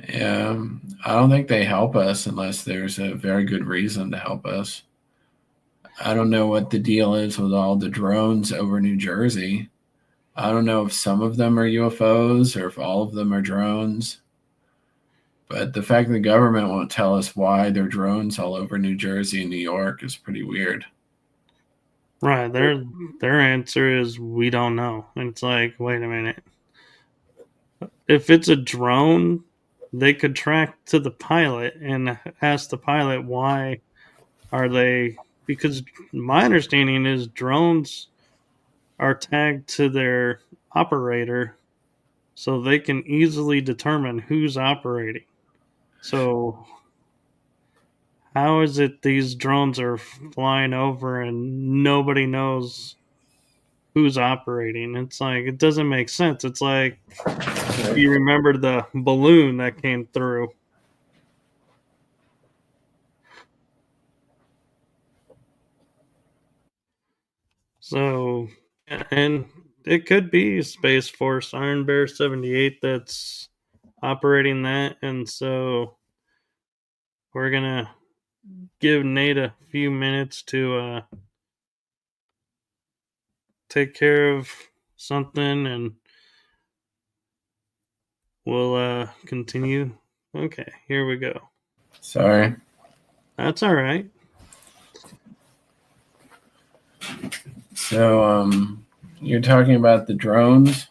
S2: Yeah, I don't think they help us unless there's a very good reason to help us. I don't know what the deal is with all the drones over New Jersey. I don't know if some of them are UFOs or if all of them are drones. But the fact the government won't tell us why there are drones all over New Jersey and New York is pretty weird.
S1: Right. Their answer is we don't know. And it's like, wait a minute. If it's a drone, they could track to the pilot and ask the pilot why are they, because my understanding is drones are tagged to their operator so they can easily determine who's operating. So how is it these drones are flying over and nobody knows who's operating? It's like it doesn't make sense. It's like if you remember the balloon that came through. So, and it could be Space Force Iron Bear 78 that's operating that. And so we're going to give Nate a few minutes to take care of something and we'll continue. Okay, here we go.
S2: Sorry.
S1: That's all right.
S2: So, you're talking about the drones?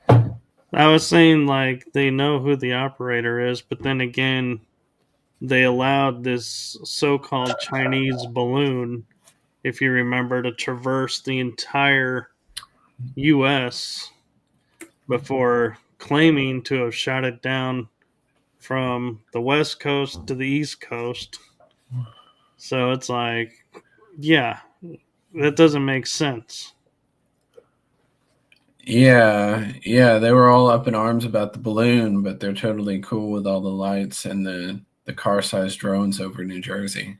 S1: I was saying like they know who the operator is, but then again, they allowed this so-called Chinese balloon, if you remember, to traverse the entire U.S. before claiming to have shot it down from the West Coast to the East Coast. So it's like, yeah, that doesn't make sense.
S2: Yeah, they were all up in arms about the balloon, but they're totally cool with all the lights and the car-sized drones over New Jersey.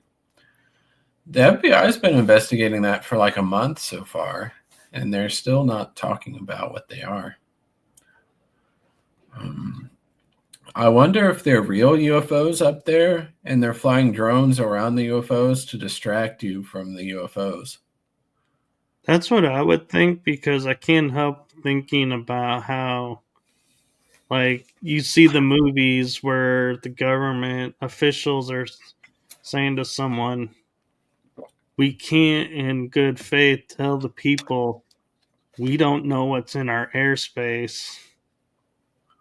S2: The FBI's been investigating that for like a month so far, and they're still not talking about what they are. Um, I wonder if they're real UFOs up there and they're flying drones around the UFOs to distract you from the UFOs.
S1: That's what I would think because I can't help thinking about how, like, you see the movies where the government officials are saying to someone, we can't, in good faith, tell the people we don't know what's in our airspace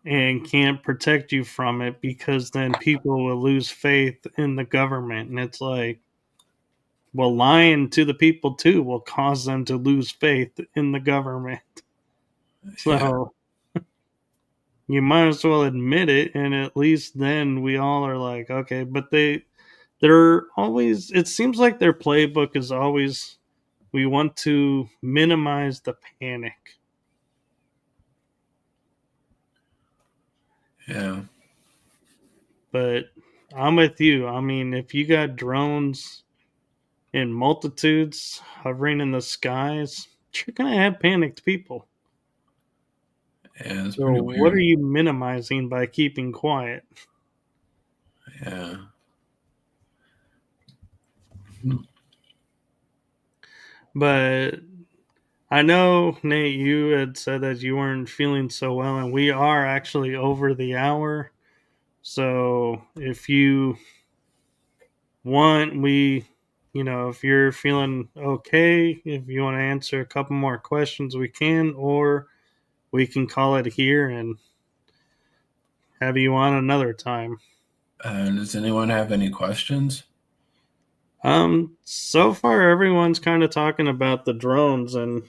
S1: and can't protect you from it because then people will lose faith in the government. And it's like, well, lying to the people too will cause them to lose faith in the government.
S2: Yeah,
S1: So you might as well admit it, and at least then we all are like, okay. But they're always. It seems like their playbook is always we want to minimize the panic.
S2: yeah,
S1: But I'm with you. I mean, if you got drones in multitudes hovering in the skies, you're gonna have panicked people.
S2: yeah. It's
S1: So
S2: pretty
S1: what are
S2: weird.
S1: you minimizing by keeping quiet?
S2: Yeah.
S1: But I know, Nate, you had said that you weren't feeling so well, and we are actually over the hour. So if you want, if you're feeling okay, if you want to answer a couple more questions, we can, or we can call it here and have you on another time.
S2: Does anyone have any questions?
S1: So far everyone's kind of talking about the drones, and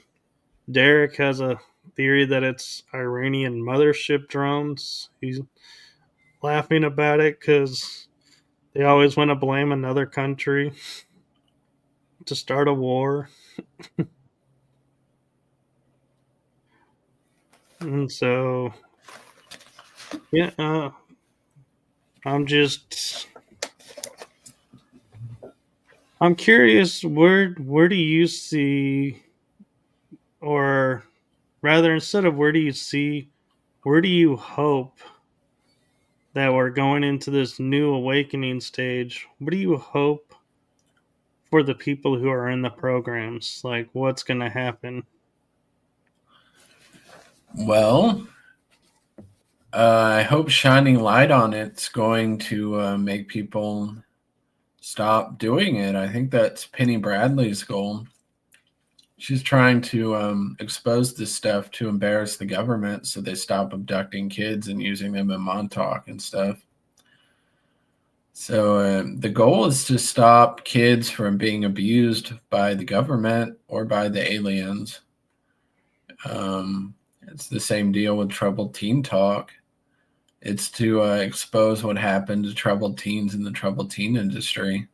S1: Derek has a theory that it's Iranian mothership drones. He's laughing about it because they always want to blame another country to start a war. And so, yeah, I'm just, I'm curious, where do you see, or rather, instead of where do you see, where do you hope that we're going into this new awakening stage? What do you hope for the people who are in the programs? Like, what's going to happen?
S2: Well, I hope shining light on it's going to make people stop doing it. I think that's Penny Bradley's goal. She's trying to expose this stuff to embarrass the government so they stop abducting kids and using them in Montauk and stuff. So the goal is to stop kids from being abused by the government or by the aliens. It's the same deal with troubled teen talk. It's to expose what happened to troubled teens in the troubled teen industry.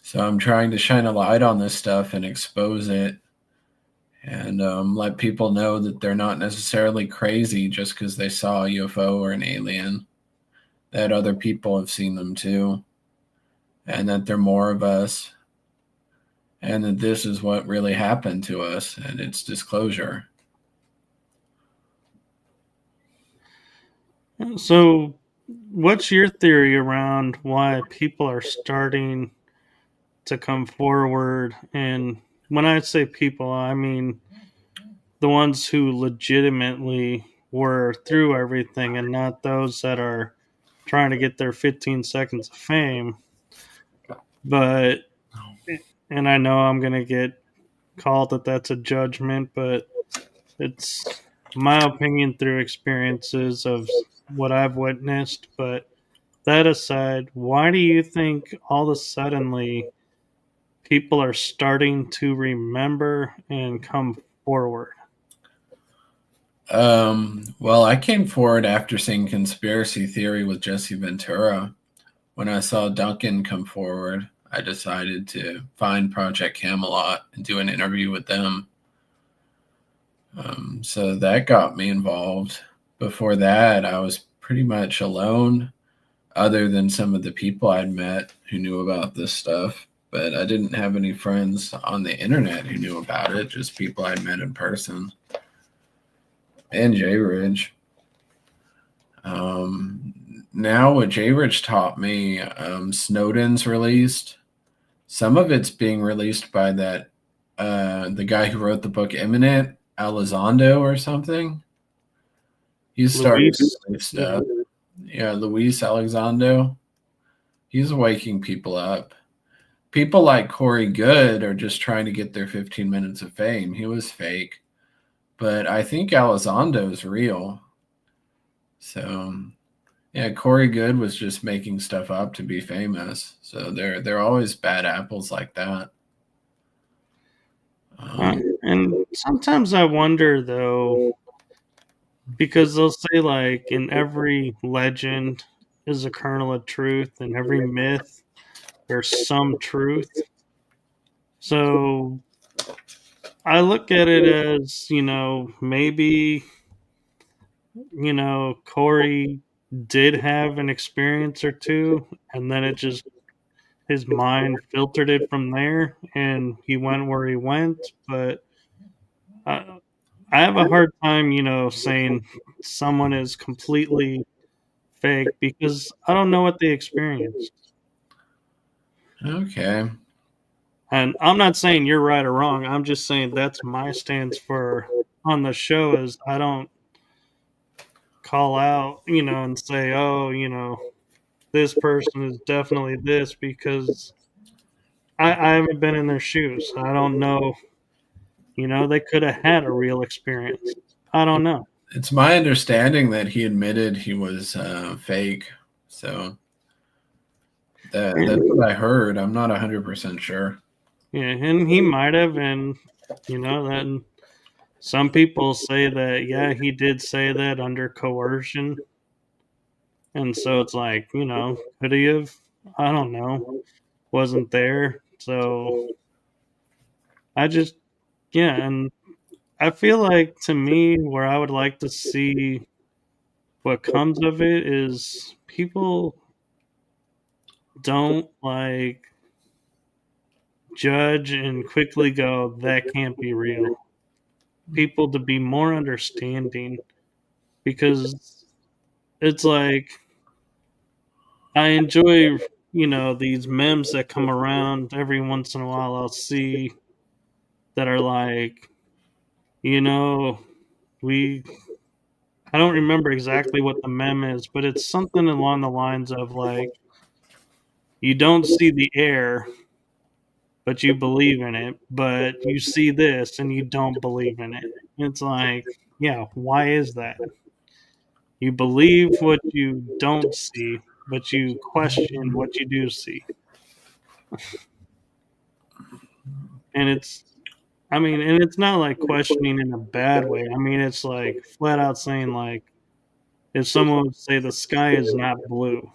S2: So I'm trying to shine a light on this stuff and expose it and let people know that they're not necessarily crazy just because they saw a UFO or an alien, that other people have seen them too, and that there are more of us, and that this is what really happened to us and it's disclosure.
S1: So, what's your theory around why people are starting to come forward? And when I say people, I mean the ones who legitimately were through everything and not those that are trying to get their 15 seconds of fame. But, and I know I'm going to get call that that's a judgment, but it's my opinion through experiences of what I've witnessed. But that aside, why do you think all of a suddenly people are starting to remember and come forward?
S2: Well, I came forward after seeing Conspiracy Theory with Jesse Ventura. When I saw Duncan come forward, I decided to find Project Camelot and do an interview with them. So that got me involved. Before that, I was pretty much alone, other than some of the people I'd met who knew about this stuff. But I didn't have any friends on the internet who knew about it, just people I'd met in person. And J Ridge. Now, what J Ridge taught me, Snowden's released. Some of it's being released by the guy who wrote the book Imminent, Elizondo or something. He's starting to
S1: Luis?
S2: release stuff. Yeah, Luis Elizondo. He's waking people up. People like Corey Good are just trying to get their 15 minutes of fame. He was fake. But I think Elizondo is real. So, yeah, Corey Good was just making stuff up to be famous. So they're always bad apples like that.
S1: And sometimes I wonder, though, because they'll say, like, in every legend is a kernel of truth, in every myth, there's some truth. So I look at it as, maybe, Corey did have an experience or two, and then it just, his mind filtered it from there, and he went where he went. But I, I have a hard time, saying someone is completely fake because I don't know what they experienced.
S2: Okay.
S1: And I'm not saying you're right or wrong. I'm just saying that's my stance for on the show is I don't call out, and say, oh, this person is definitely this because I haven't been in their shoes. I don't know. They could have had a real experience. I don't know.
S2: It's my understanding that he admitted he was fake. So that's what I heard. I'm not 100% sure.
S1: Yeah, and he might have, and then some people say that yeah, he did say that under coercion, and so it's like could he have? I don't know. Wasn't there, so I just yeah, and I feel like to me, where I would like to see what comes of it is people don't like judge and quickly go that can't be real. People to be more understanding because it's like I enjoy these memes that come around every once in a while. I'll see that are like you know we I don't remember exactly what the meme is, but it's something along the lines of like you don't see the air but you believe in it, but you see this and you don't believe in it. It's like, yeah, why is that? You believe what you don't see, but you question what you do see. And and it's not like questioning in a bad way. I mean, it's like flat out saying, like, if someone would say the sky is not blue,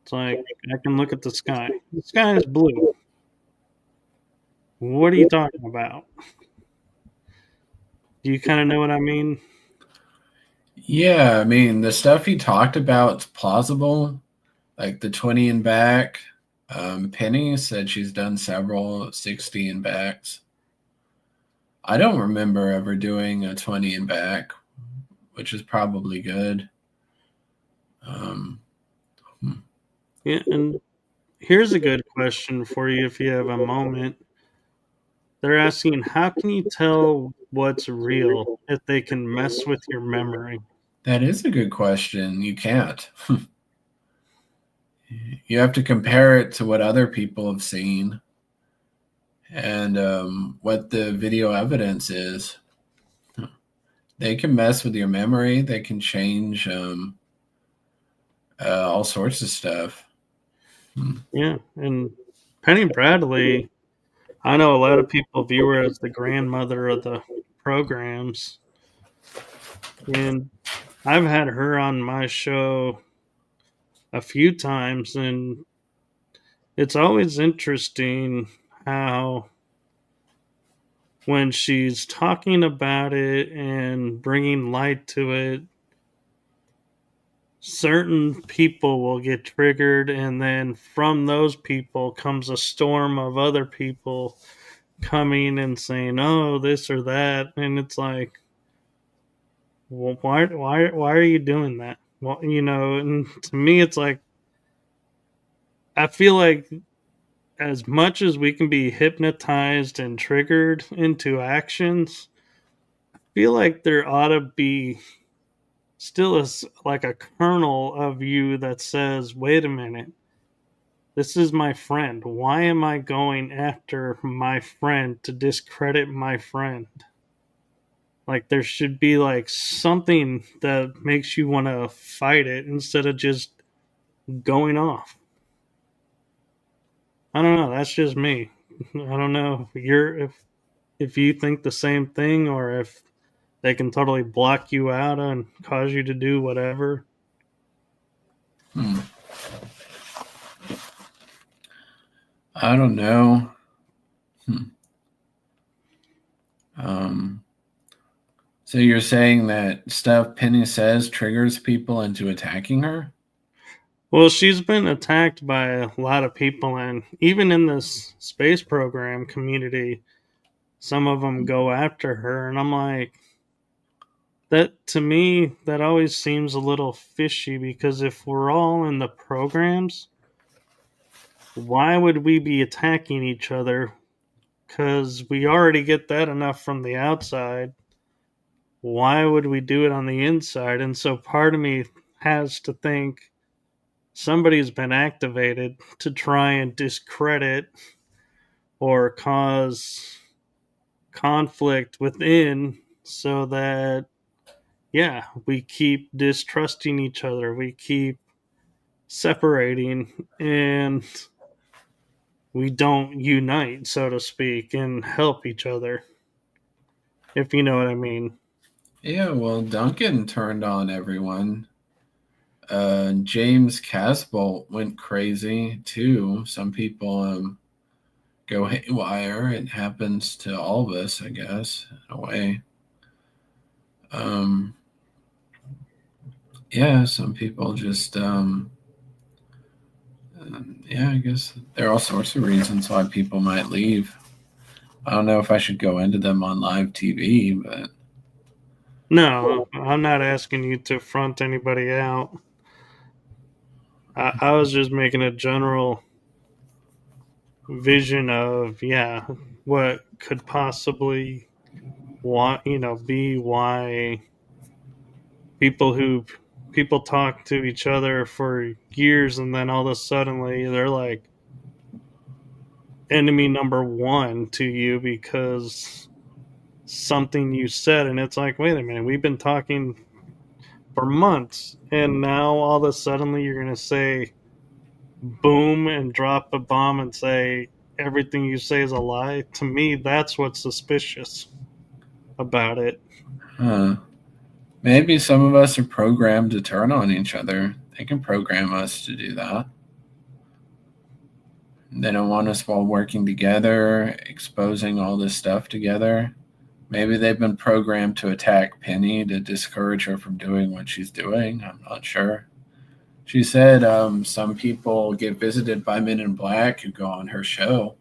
S1: it's like, I can look at the sky. The sky is blue. What are you talking about? Do you kind of know what I mean?
S2: Yeah, I mean, the stuff he talked about is plausible, like the 20 and back. Penny said she's done several 60 and backs. I don't remember ever doing a 20 and back, which is probably good. Um,
S1: Yeah, and here's a good question for you if you have a moment. They're asking, how can you tell what's real if they can mess with your memory?
S2: that is a good question. You can't. You have to compare it to what other people have seen and what the video evidence is. They can mess with your memory. They can change all sorts of stuff.
S1: Yeah, and Penny Bradley, I know a lot of people view her as the grandmother of the programs, and I've had her on my show a few times, and it's always interesting how when she's talking about it and bringing light to it, certain people will get triggered, and then from those people comes a storm of other people coming and saying, "Oh, this or that," and it's like, well, why are you doing that? Well, and to me, it's like I feel like as much as we can be hypnotized and triggered into actions, I feel like there ought to be still is like a kernel of you that says, "Wait a minute, this is my friend. Why am I going after my friend to discredit my friend?" Like there should be like something that makes you want to fight it instead of just going off. I don't know. That's just me. I don't know if you think the same thing or if they can totally block you out and cause you to do whatever.
S2: Hmm. I don't know. Hmm. Um, so you're saying that stuff Penny says triggers people into attacking her?
S1: Well, she's been attacked by a lot of people, and even in this space program community, some of them go after her, and I'm like, that to me, that always seems a little fishy because if we're all in the programs, why would we be attacking each other? Because we already get that enough from the outside. Why would we do it on the inside? And so part of me has to think somebody's been activated to try and discredit or cause conflict within so that, yeah, we keep distrusting each other, we keep separating, and we don't unite, so to speak, and help each other, if you know what I mean.
S2: Yeah, well, Duncan turned on everyone. James Casbolt went crazy too. Some people go haywire. It happens to all of us, I guess, in a way. Um, yeah, some people just, yeah, I guess there are all sorts of reasons why people might leave. I don't know if I should go into them on live TV, but
S1: No, I'm not asking you to front anybody out. I was just making a general vision of, yeah, what could possibly want, be why people who people talk to each other for years and then all of a suddenly they're like enemy number one to you because something you said, and it's like, wait a minute, we've been talking for months and now all of a sudden you're going to say boom and drop a bomb and say everything you say is a lie. To me, that's what's suspicious about it.
S2: uh, maybe some of us are programmed to turn on each other. They can program us to do that. They don't want us while working together, exposing all this stuff together. Maybe they've been programmed to attack Penny to discourage her from doing what she's doing. I'm not sure. She said some people get visited by men in black who go on her show.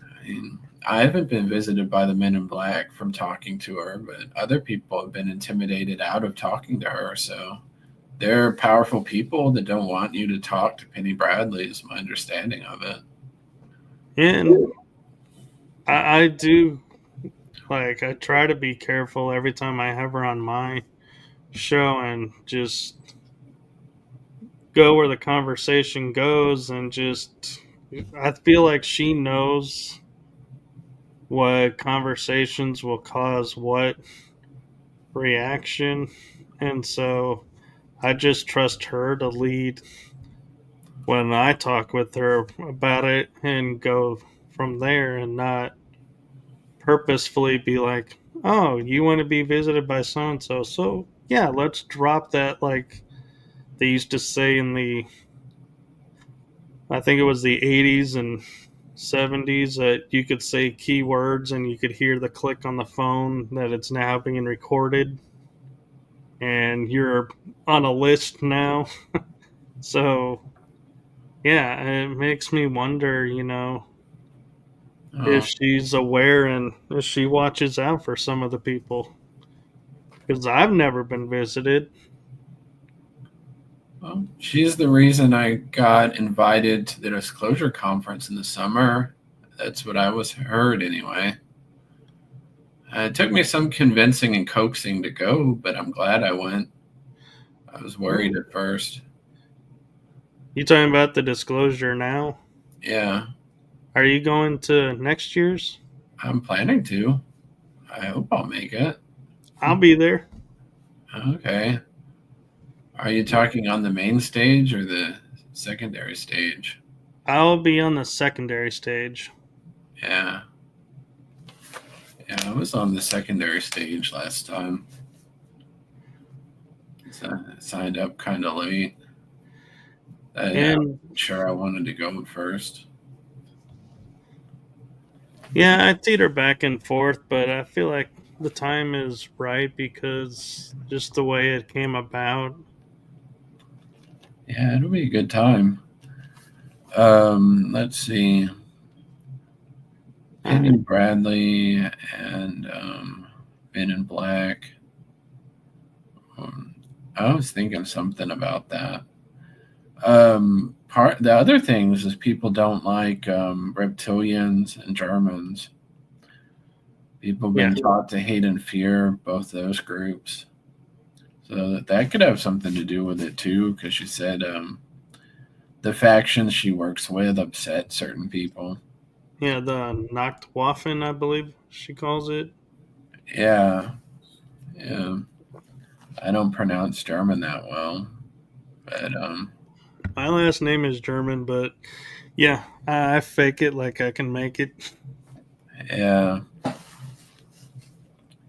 S2: I mean, I haven't been visited by the men in black from talking to her, but other people have been intimidated out of talking to her. So they're powerful people that don't want you to talk to Penny Bradley, is my understanding of it.
S1: And I do, like, I try to be careful every time I have her on my show and just go where the conversation goes and just I feel like she knows what conversations will cause what reaction, and so I just trust her to lead when I talk with her about it and go from there and not purposefully be like, oh, you want to be visited by so and so. So, yeah, let's drop that. Like they used to say in I think it was the 80s and 70s, that you could say keywords and you could hear the click on the phone that it's now being recorded and you're on a list now. So, yeah, it makes me wonder, if
S2: Oh,
S1: she's aware and if she watches out for some of the people. Because I've never been visited.
S2: well, she's the reason I got invited to the disclosure conference in the summer. That's what I was heard anyway. It took me some convincing and coaxing to go, but I'm glad I went. I was worried
S1: Oh,
S2: at first.
S1: you talking about the disclosure now?
S2: Yeah,
S1: Are you going to next year's?
S2: I'm planning to. I hope I'll make it.
S1: I'll be there.
S2: Okay. Are you talking on the main stage or the secondary stage?
S1: I'll be on the secondary stage.
S2: Yeah. Yeah, I was on the secondary stage last time. So I signed up kind of late. I
S1: And
S2: wasn't sure I wanted to go at first.
S1: yeah, I teeter back and forth, but I feel like the time is right because just the way it came about.
S2: Yeah, it'll be a good time. Let's see.
S1: I,
S2: Penny Bradley and Ben in Black. Um, I was thinking something about that. Part the other things is people don't like reptilians and Germans. People have
S1: yeah,
S2: been taught to hate and fear both those groups. So that could have something to do with it too, because she said the factions she works with upset certain people.
S1: yeah, the Nachtwaffen, I believe she calls it.
S2: Yeah, yeah. I don't pronounce German that well, but
S1: My last name is German, but yeah, I fake it like I can make it.
S2: yeah,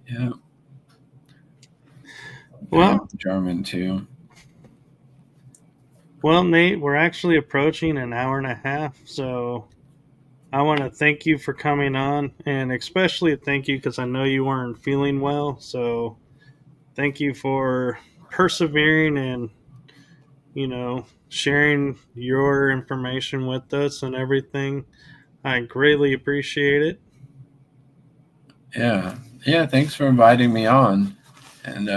S2: yeah. I am
S1: Well,
S2: German too.
S1: well, Nate, we're actually approaching an hour and a half, so I want to thank you for coming on, and especially thank you because I know you weren't feeling well. So thank you for persevering and sharing your information with us and everything. I greatly appreciate it.
S2: Yeah, yeah. Thanks for inviting me on, and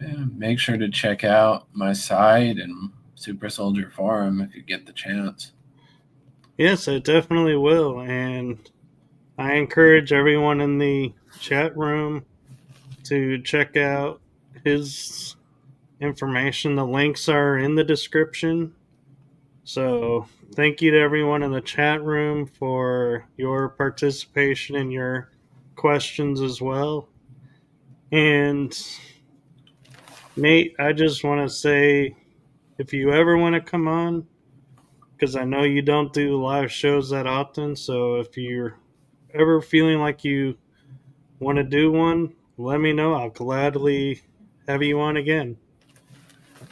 S2: yeah, make sure to check out my site and Super Soldier Forum if you get the chance.
S1: Yes, I definitely will, and I encourage everyone in the chat room to check out his information. The links are in the description. So, thank you to everyone in the chat room for your participation and your questions as well. And Nate, I just want to say if you ever want to come on, because I know you don't do live shows that often, so if you're ever feeling like you want to do one, let me know. I'll gladly have you on again.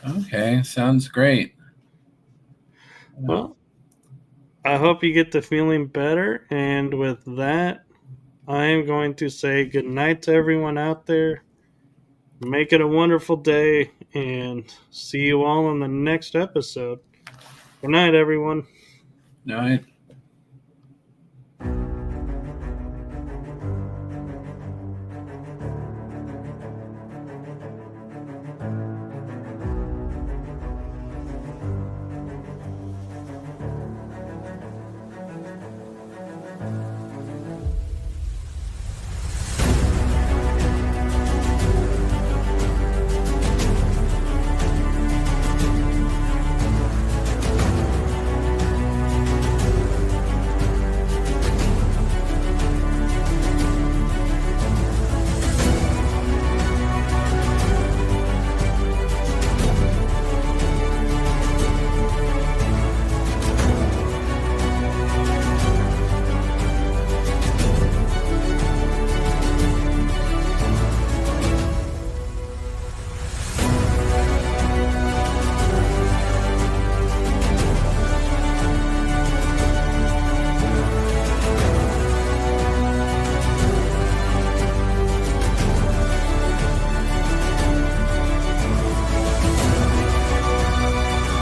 S2: Okay, sounds great. Yeah.
S1: Well, I hope you get to feeling better. And with that, I am going to say good night to everyone out there. Make it a wonderful day and see you all in the next episode. Good night, everyone.
S2: No,